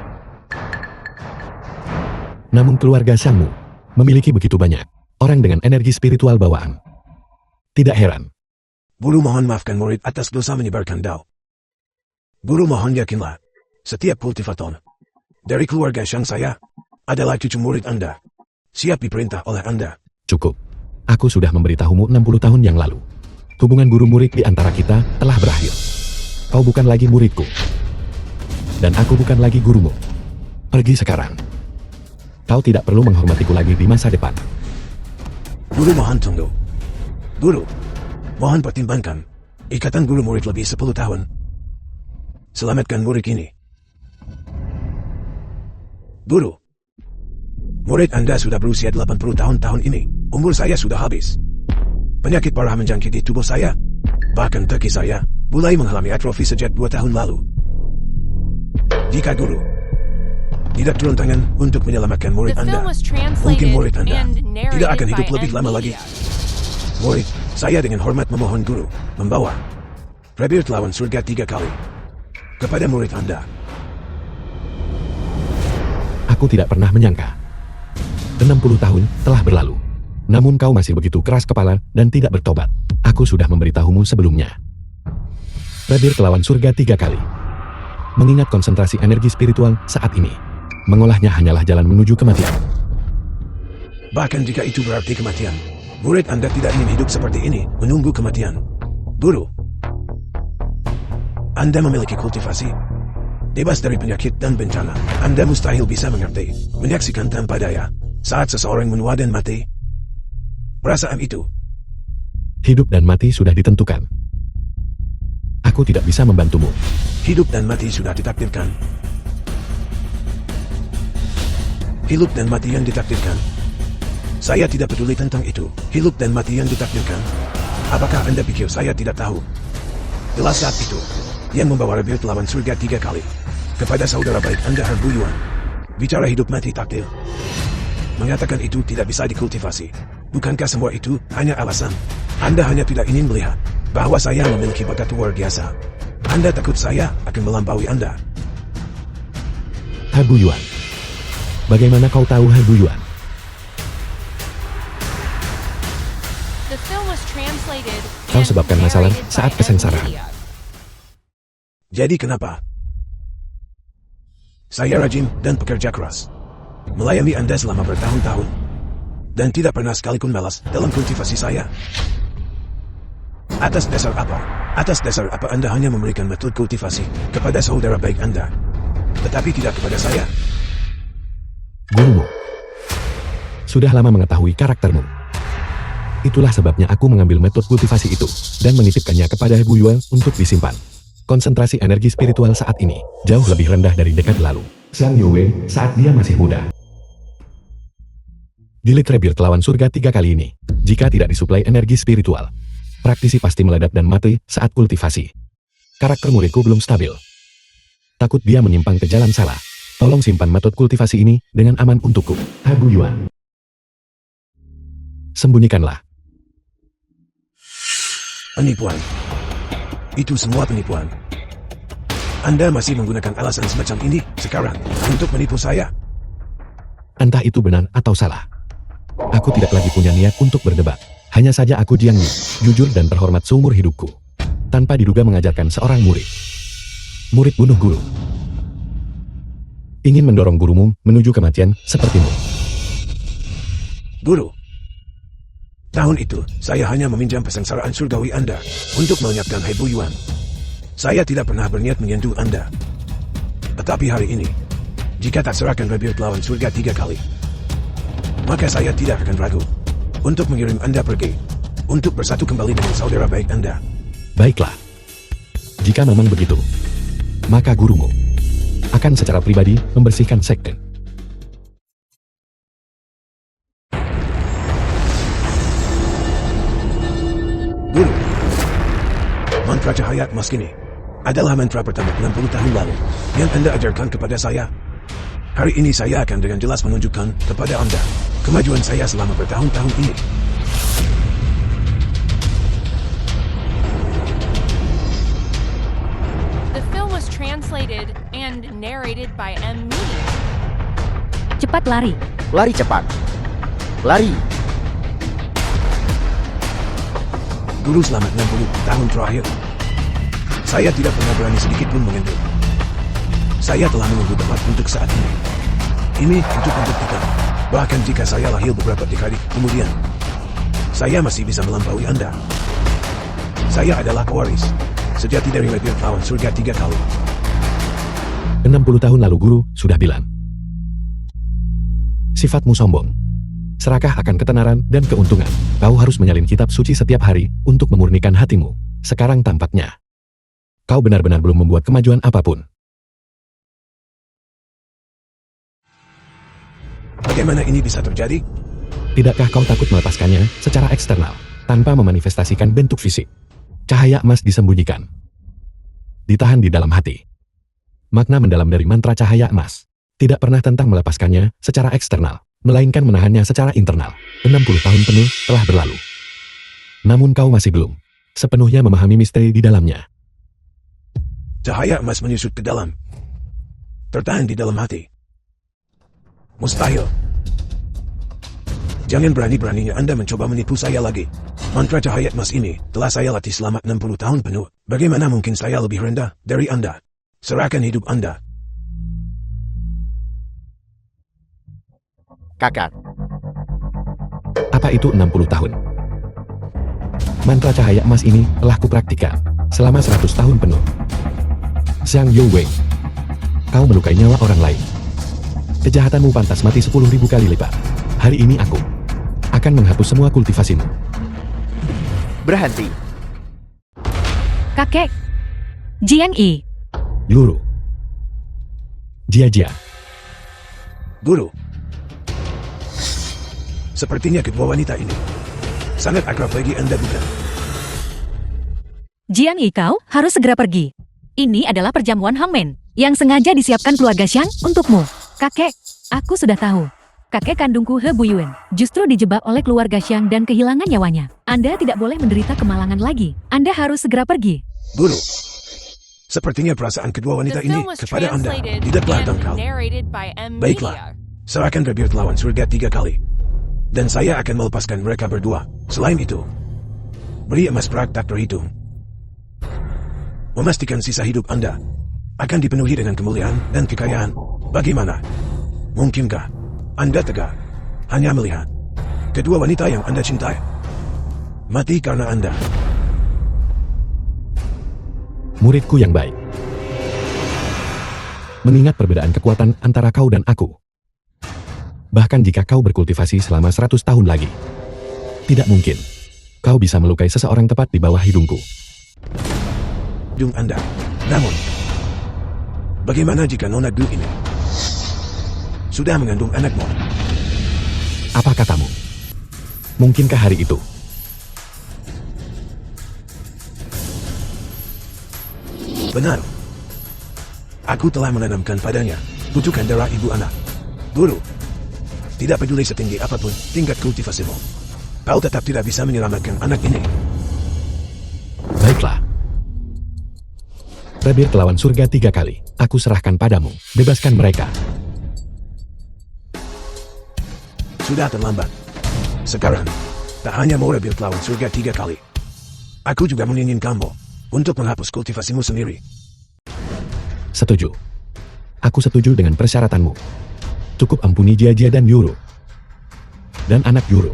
Namun keluarga Shangmu memiliki begitu banyak orang dengan energi spiritual bawaan. Tidak heran. Guru mohon maafkan murid atas dosa menyebarkan dao. Guru mohon yakinlah, setiap kultivator dari keluarga Shang saya adalah cucu murid Anda. Siap diperintah oleh Anda. Cukup. Aku sudah memberitahumu 60 tahun yang lalu. Hubungan guru murid di antara kita telah berakhir. Kau bukan lagi muridku. Dan aku bukan lagi gurumu. Pergi sekarang. Kau tidak perlu menghormatiku lagi di masa depan. Guru mohon tunggu. Guru, mohon pertimbangkan. Ikatan guru murid lebih 10 tahun. Selamatkan murid ini. Guru, murid Anda sudah berusia 80 tahun ini. Umur saya sudah habis. Penyakit parah menjangkiti tubuh saya. Bahkan kaki saya mulai mengalami atrofi sejak 2 tahun lalu. Jika guru tidak turun tangan untuk menyelamatkan The murid Anda, film was mungkin translated murid Anda and tidak akan narrated hidup by lebih M. lama lagi. Media. Murid, saya dengan hormat memohon guru membawa Rebirth lawan surga 3 kali kepada murid Anda. Aku tidak pernah menyangka. 60 tahun telah berlalu. Namun kau masih begitu keras kepala dan tidak bertobat. Aku sudah memberitahumu sebelumnya. Rebirth lawan surga 3 kali. Mengingat konsentrasi energi spiritual saat ini, mengolahnya hanyalah jalan menuju kematian. Bahkan jika itu berarti kematian, murid Anda tidak ingin hidup seperti ini, menunggu kematian. Guru, Anda memiliki kultivasi, bebas dari penyakit dan bencana. Anda mustahil bisa mengerti, menyaksikan tanpa daya, saat seseorang menua dan mati. Perasaan itu. Hidup dan mati sudah ditentukan. Aku tidak bisa membantumu. Hidup dan mati sudah ditakdirkan. Hidup dan mati yang ditakdirkan. Saya tidak peduli tentang itu. Hidup dan mati yang ditakdirkan. Apakah Anda pikir saya tidak tahu? Jelas saat itu, yang membawa Rebirth lawan surga 3 kali kepada saudara baik Anda Herbu Yuan. Bicara hidup mati takdir. Mengatakan itu tidak bisa dikultivasi. Bukankah semua itu hanya alasan? Anda hanya tidak ingin melihat bahwa saya memiliki bakat luar biasa. Anda takut saya akan melampaui Anda. Herbu Yuan. Bagaimana kau tahu Herbu Yuan? The film was translated Kau and sebabkan masalah narrated saat by M. kesengsaraan. Media. Jadi kenapa? Saya rajin dan pekerja keras. Melayani Anda selama bertahun-tahun. Dan tidak pernah sekalipun malas dalam kultivasi saya. Atas dasar apa? Atas dasar apa Anda hanya memberikan metode kultivasi kepada saudara baik Anda, tetapi tidak kepada saya? gurumu. Sudah lama mengetahui karaktermu. Itulah sebabnya aku mengambil metode kultivasi itu, dan menitipkannya kepada Bu Yuan untuk disimpan. Konsentrasi energi spiritual saat ini, jauh lebih rendah dari dekade lalu. Xiang Youwei saat dia masih muda. Delete Rebirth lawan surga 3 kali ini, jika tidak disuplai energi spiritual. Praktisi pasti meledak dan mati saat kultivasi. Karakter muridku belum stabil. Takut dia menyimpang ke jalan salah. Tolong simpan metode kultivasi ini dengan aman untukku. Bu Yuan. Sembunyikanlah. Penipuan. Itu semua penipuan. Anda masih menggunakan alasan semacam ini sekarang untuk menipu saya. Entah itu benar atau salah. Aku tidak lagi punya niat untuk berdebat. Hanya saja aku Jiang Yi, jujur dan terhormat seumur hidupku. Tanpa diduga mengajarkan seorang murid. Murid bunuh guru. Ingin mendorong gurumu menuju kematian sepertimu. Guru. Tahun itu, saya hanya meminjam pesengsaraan surgawi Anda untuk melenyapkan Bu Yuan. Saya tidak pernah berniat menyentuh Anda. Tetapi hari ini, jika tak serahkan Rebirth lawan surga 3 kali, maka saya tidak akan ragu untuk mengirim Anda pergi, untuk bersatu kembali dengan saudara baik Anda. Baiklah. Jika memang begitu, maka gurumu akan secara pribadi membersihkan sekte. Guru, mantra cahaya emas ini adalah mantra pertama 60 tahun lalu yang Anda ajarkan kepada saya. Hari ini saya akan dengan jelas menunjukkan kepada Anda kemajuan saya selama bertahun-tahun ini. The film was translated and narrated by M. Meany. Cepat lari. Lari cepat. Lari. Guru selama 60 tahun terakhir, saya tidak pernah berani sedikit pun menyentuh. Saya telah menunggu tepat untuk saat ini. Ini untuk membuktikan, bahkan jika saya lahir beberapa dekade kemudian, saya masih bisa melampaui Anda. Saya adalah pewaris sejati dari Rebirth lawan surga 3 kali. 60 tahun lalu guru sudah bilang. Sifatmu sombong. Serakah akan ketenaran dan keuntungan. Kau harus menyalin kitab suci setiap hari untuk memurnikan hatimu. Sekarang tampaknya kau benar-benar belum membuat kemajuan apapun. Bagaimana ini bisa terjadi? Tidakkah kau takut melepaskannya secara eksternal, tanpa memanifestasikan bentuk fisik? Cahaya emas disembunyikan. Ditahan di dalam hati. Makna mendalam dari mantra cahaya emas tidak pernah tentang melepaskannya secara eksternal, melainkan menahannya secara internal. 60 tahun penuh telah berlalu. Namun kau masih belum sepenuhnya memahami misteri di dalamnya. Cahaya emas menyusut ke dalam. Tertahan di dalam hati. Mustahil. Jangan berani-beraninya Anda mencoba menipu saya lagi. Mantra cahaya emas ini telah saya latih selama 60 tahun penuh. Bagaimana mungkin saya lebih rendah dari Anda? Serahkan hidup Anda. Kakak. Apa itu 60 tahun? Mantra cahaya emas ini telah kupraktikkan selama 100 tahun penuh. Xiang Youwei, kau melukai nyawa orang lain. Kejahatanmu pantas mati 10.000 kali lipat. Hari ini aku akan menghapus semua kultivasimu. Berhenti. Kakek. Jiang Yi. Guru. Jia. Guru. Sepertinya kedua wanita ini sangat akrab bagi Anda, bukan? Jiang Yi, kau harus segera pergi. Ini adalah perjamuan hangmen yang sengaja disiapkan keluarga Xiang untukmu. Kakek, aku sudah tahu. Kakek kandungku He Buyuan justru dijebak oleh keluarga Xiang dan kehilangan nyawanya. Anda tidak boleh menderita kemalangan lagi. Anda harus segera pergi. Guru, sepertinya perasaan kedua wanita The ini film was kepada Anda translated tidaklah and dangkal. narrated by M. Baiklah, Media. serahkan Rebirth lawan surga 3 kali. Dan saya akan melepaskan mereka berdua. Selain itu, beri emas perak tak terhitung. Memastikan sisa hidup Anda akan dipenuhi dengan kemuliaan dan kekayaan. Bagaimana? Mungkinkah Anda tegak hanya melihat kedua wanita yang Anda cintai mati karena Anda? Muridku yang baik. Mengingat perbedaan kekuatan antara kau dan aku, Bahkan jika kau berkultivasi selama 100 tahun lagi. Tidak mungkin. Kau bisa melukai seseorang tepat di bawah hidungku. Hidung Anda. Namun, bagaimana jika Nona Gu ini sudah mengandung anakmu? Apa katamu? Mungkinkah hari itu? Benar. Aku telah menanamkan padanya kutukan darah ibu anak. Guru, tidak peduli setinggi apapun tingkat kultivasimu, kau tetap tidak bisa menyelamatkan anak ini. Baiklah. Rebir lawan surga 3 kali. Aku serahkan padamu. Bebaskan mereka. Sudah terlambat. Sekarang, tak hanya mau rebir lawan surga 3 kali. Aku juga menginginkanmu untuk menghapus kultivasimu sendiri. Setuju. Aku setuju dengan persyaratanmu. Cukup ampuni Jia dan Yuru. Dan anak Yuru.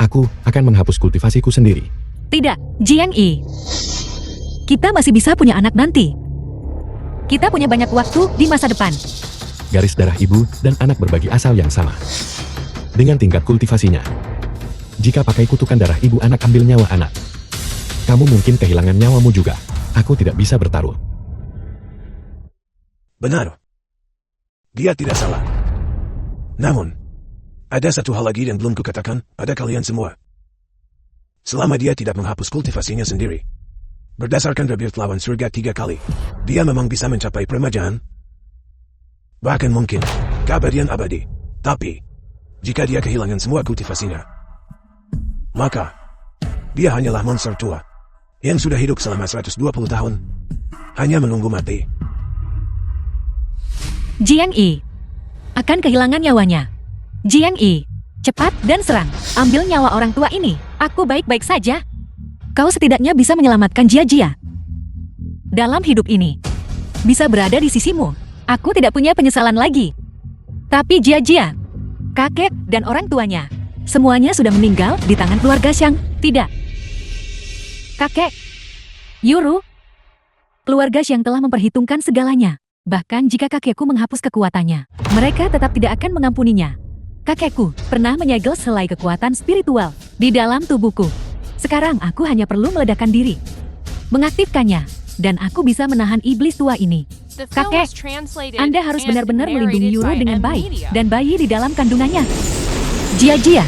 Aku akan menghapus kultivasiku sendiri. Tidak, Jiang Yi. Kita masih bisa punya anak nanti. Kita punya banyak waktu di masa depan. Garis darah ibu dan anak berbagi asal yang sama. Dengan tingkat kultivasinya. Jika pakai kutukan darah ibu anak ambil nyawa anak. Kamu mungkin kehilangan nyawamu juga. Aku tidak bisa bertaruh. Benar. Dia tidak salah. Namun, ada satu hal lagi yang belum kukatakan pada kalian semua. Selama dia tidak menghapus kultivasinya sendiri, berdasarkan rebir lawan surga 3 kali, dia memang bisa mencapai peremajaan. Bahkan mungkin, keabadian abadi. Tapi, jika dia kehilangan semua kultivasinya, maka, dia hanyalah monster tua, yang sudah hidup selama 120 tahun, hanya menunggu mati. Jiang Yi akan kehilangan nyawanya. Jiang Yi, cepat dan serang. Ambil nyawa orang tua ini. Aku baik-baik saja. Kau setidaknya bisa menyelamatkan Jia. Dalam hidup ini, bisa berada di sisimu. Aku tidak punya penyesalan lagi. Tapi Jia, kakek dan orang tuanya, semuanya sudah meninggal di tangan keluarga Xiang. Tidak. Kakek, Yuru, keluarga Xiang telah memperhitungkan segalanya. Bahkan jika kakekku menghapus kekuatannya, mereka tetap tidak akan mengampuninya. Kakekku pernah menyegel selai kekuatan spiritual di dalam tubuhku. Sekarang aku hanya perlu meledakkan diri, mengaktifkannya, dan aku bisa menahan iblis tua ini. The film Kakek, was translated Anda harus and benar-benar melindungi narrated Yuru by dengan M baik Media. dan bayi di dalam kandungannya. Jia.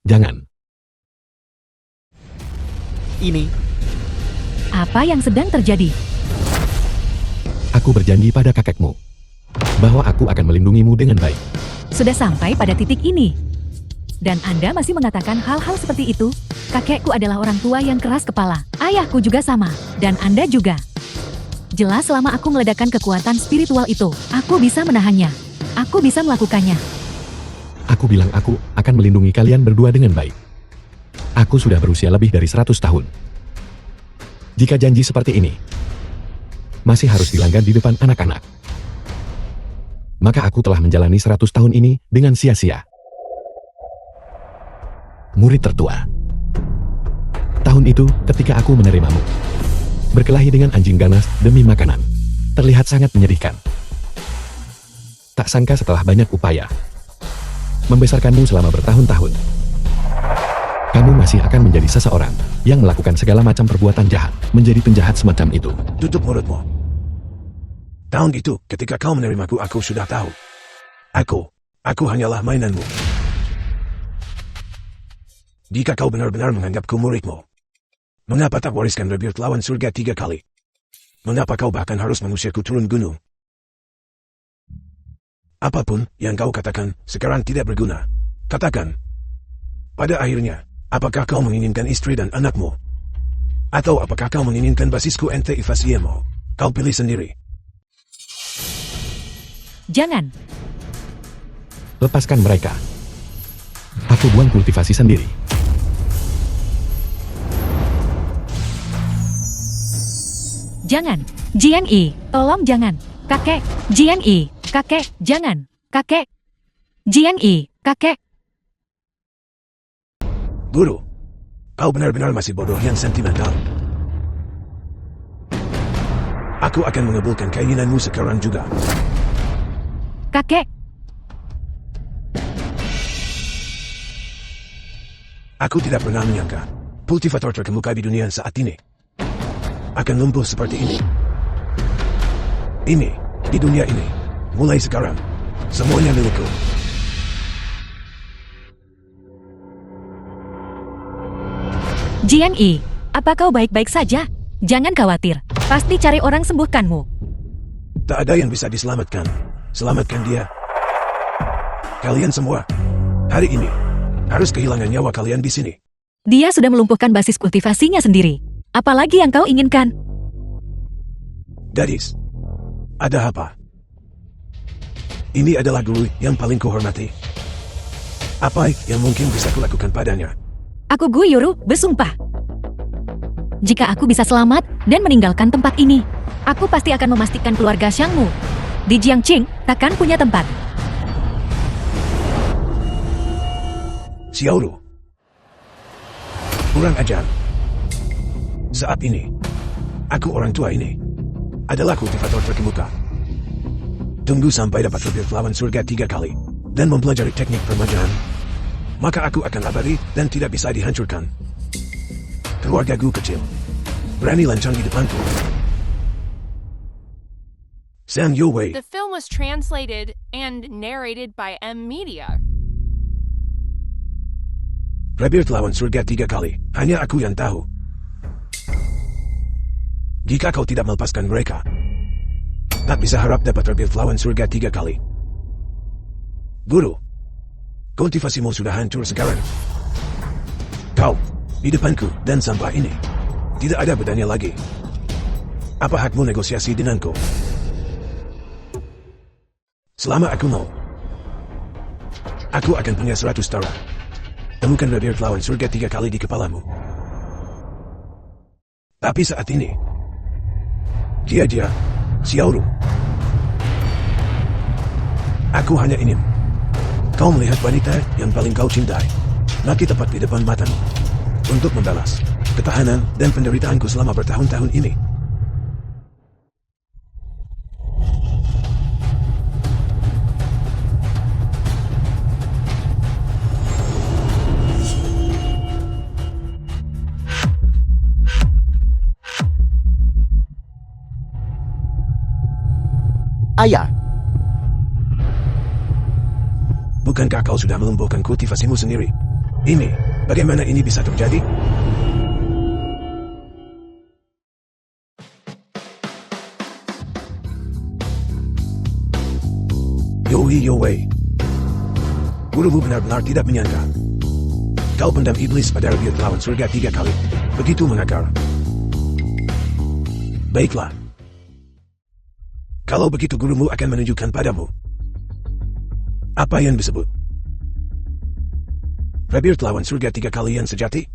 Jangan. Ini, Apa yang sedang terjadi? Aku berjanji pada kakekmu bahwa aku akan melindungimu dengan baik. Sudah sampai pada titik ini. Dan Anda masih mengatakan hal-hal seperti itu? Kakekku adalah orang tua yang keras kepala. Ayahku juga sama. Dan Anda juga. Jelas selama aku meledakkan kekuatan spiritual itu, aku bisa menahannya. Aku bisa melakukannya. Aku bilang aku akan melindungi kalian berdua dengan baik. Aku sudah berusia lebih dari 100 tahun. Jika janji seperti ini masih harus dilanggar di depan anak-anak, maka aku telah menjalani 100 tahun ini dengan sia-sia. Murid tertua. Tahun itu ketika aku menerimamu, berkelahi dengan anjing ganas demi makanan, terlihat sangat menyedihkan. Tak sangka setelah banyak upaya membesarkanmu selama bertahun-tahun, kamu masih akan menjadi seseorang yang melakukan segala macam perbuatan jahat, menjadi penjahat semacam itu. Tutup mulutmu. Tahun itu, ketika kau menerimaku, aku sudah tahu. Aku hanyalah mainanmu. Jika kau benar-benar menganggapku muridmu, mengapa tak wariskan rebir lawan surga 3 kali? Mengapa kau bahkan harus mengusirku turun gunung? Apapun yang kau katakan sekarang tidak berguna. Katakan. Pada akhirnya, apakah kau menginginkan istri dan anakmu? Atau apakah kau menginginkan basisku ente ifasiemu? Kau pilih sendiri. Jangan. Lepaskan mereka. Aku buang kultivasi sendiri. Jangan. Jiang Yi, tolong jangan. Kakek. Jiang Yi, kakek, jangan. Kakek. Jiang Yi, kakek. Guru, kau benar-benar masih bodoh yang sentimental. Aku akan mengabulkan keinginanmu sekarang juga. Kakek. Aku tidak pernah menyangka kultivator terkemuka di dunia saat ini akan lumpuh seperti ini. Ini, di dunia ini, mulai sekarang, semuanya milikku. Jiang Yi, apa kau baik-baik saja? Jangan khawatir, pasti cari orang sembuhkanmu. Tak ada yang bisa diselamatkan. Selamatkan dia. Kalian semua, hari ini, harus kehilangan nyawa kalian di sini. Dia sudah melumpuhkan basis kultivasinya sendiri. Apalagi yang kau inginkan? Gadis, ada apa? Ini adalah guru yang paling kuhormati. Apa yang mungkin bisa kulakukan padanya? Aku Gu Yuru bersumpah. Jika aku bisa selamat dan meninggalkan tempat ini, aku pasti akan memastikan keluarga Shangmu di Jiangqing takkan punya tempat. Xiaoru, kurang ajar. Saat ini, aku orang tua ini adalah kultivator terkemuka. Tunggu sampai dapat rebir lawan surga 3 kali dan mempelajari teknik permajaan. Maka aku akan abadi dan tidak bisa dihancurkan. Keluarga Gu kecil, berani lancang di depanku. San Yo-wei, The film was translated and narrated by M Media. rebir lawan surga 3 kali, hanya aku yang tahu. Jika kau tidak melepaskan mereka, tak bisa harap dapat rebir lawan surga 3 kali. Guru, kultivasimu sudah hancur sekarang. Kau, di depanku dan sampah ini, tidak ada bedanya lagi. Apa hakmu negosiasi denganku? Selama aku mau, aku akan punya 100 tara. Temukan rebir lawan surga 3 kali di kepalamu. Tapi saat ini, dia, Xiaoru. Aku hanya ingin kau melihat wanita yang paling kau cintai mati tepat di depan matamu untuk membalas ketahanan dan penderitaanku selama bertahun-tahun ini. Ayah, Bukankah kau sudah melumpuhkan kultivasimu sendiri? Ini, bagaimana ini bisa terjadi? Yo-wei. Gurumu benar-benar tidak menyangka. Kau pendam iblis pada rebir lawan surga 3 kali. Begitu mengakar. Baiklah. Kalau begitu gurumu akan menunjukkan padamu apa yang disebut rebir lawan surga 3 kali yang sejati.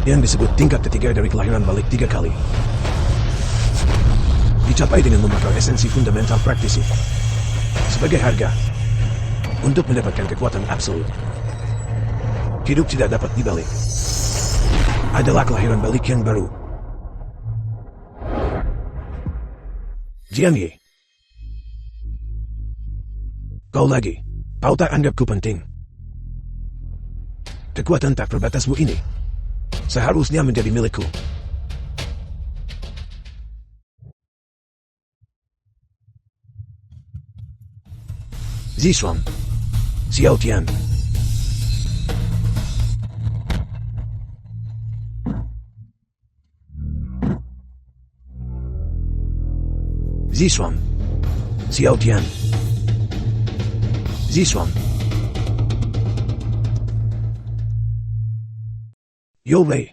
Yang disebut tingkat ketiga dari kelahiran balik 3 kali. Dicapai dengan membakar esensi fundamental praktisi sebagai harga untuk mendapatkan kekuatan absolut. Hidup tidak dapat dibalik. Adalah kelahiran balik yang baru. Jiang Yi, kau tak anggapku penting. Kekuatan tak terbatasmu ini seharusnya menjadi milikku. Zishuang, Xiao Tian. Zishuang, Xiao Tian. Zishuang. Yo-wei.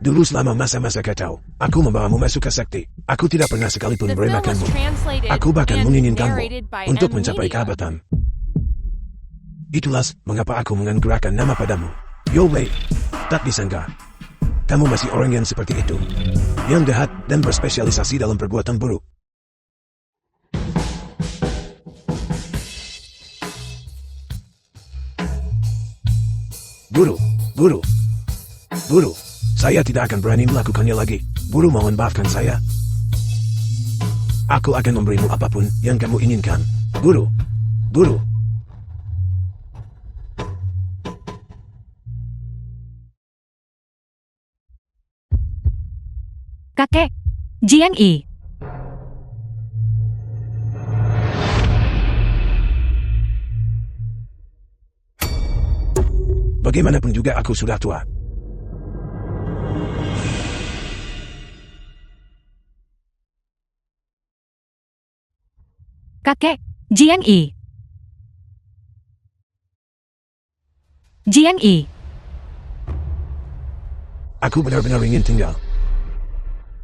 Dulu selama masa-masa kacau, aku membawamu masuk ke sakti. Aku tidak pernah sekalipun The film was meremehkanmu. translated Aku bahkan and menginginkanmu narrated by untuk M mencapai Media. keabatan. Itulah mengapa aku menganugerahkan nama padamu. Yo-wei, tak disangka kamu masih orang yang seperti itu, yang jahat dan berspesialisasi dalam perbuatan buruk. Guru, saya tidak akan berani melakukannya lagi. Guru, mohon maafkan saya. Aku akan memberimu apapun yang kamu inginkan. Guru, Kakek, Jiang Yi. Bagaimanapun juga aku sudah tua. Kakek, Jiang Yi. Jiang Yi. Aku benar-benar ingin tinggal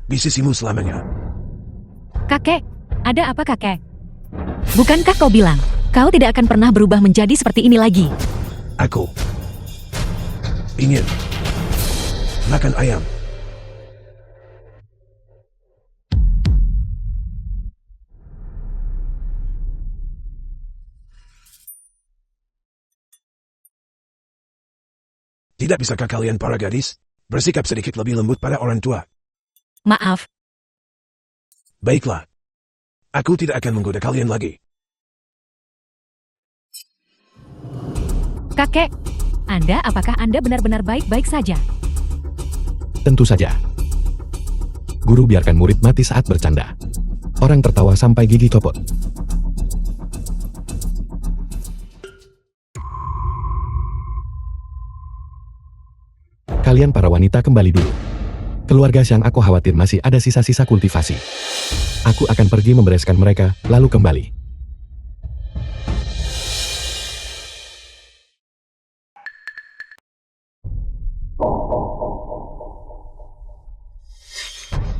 di sisimu selamanya. Kakek, ada apa kakek? Bukankah kau bilang, kau tidak akan pernah berubah menjadi seperti ini lagi? Aku ingin makan ayam. Tidak bisakah kalian para gadis bersikap sedikit lebih lembut pada orang tua? Maaf, Baiklah. Aku tidak akan menggoda kalian lagi. kakek. Apakah Anda benar-benar baik-baik saja? Tentu saja. Guru biarkan murid mati saat bercanda. Orang tertawa sampai gigi copot. Kalian para wanita kembali dulu. Keluarga Xiang aku khawatir masih ada sisa-sisa kultivasi. Aku akan pergi membereskan mereka, lalu kembali.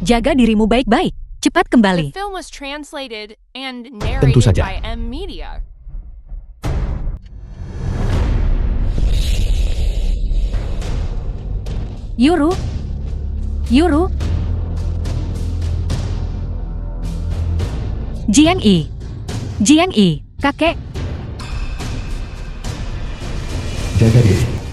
Jaga dirimu baik-baik. Cepat The kembali. film was translated and Tentu narrated saja. by M Media. Yuru. Yuru. Jiang Yi. Jiang Yi, kakek. Jaga diri.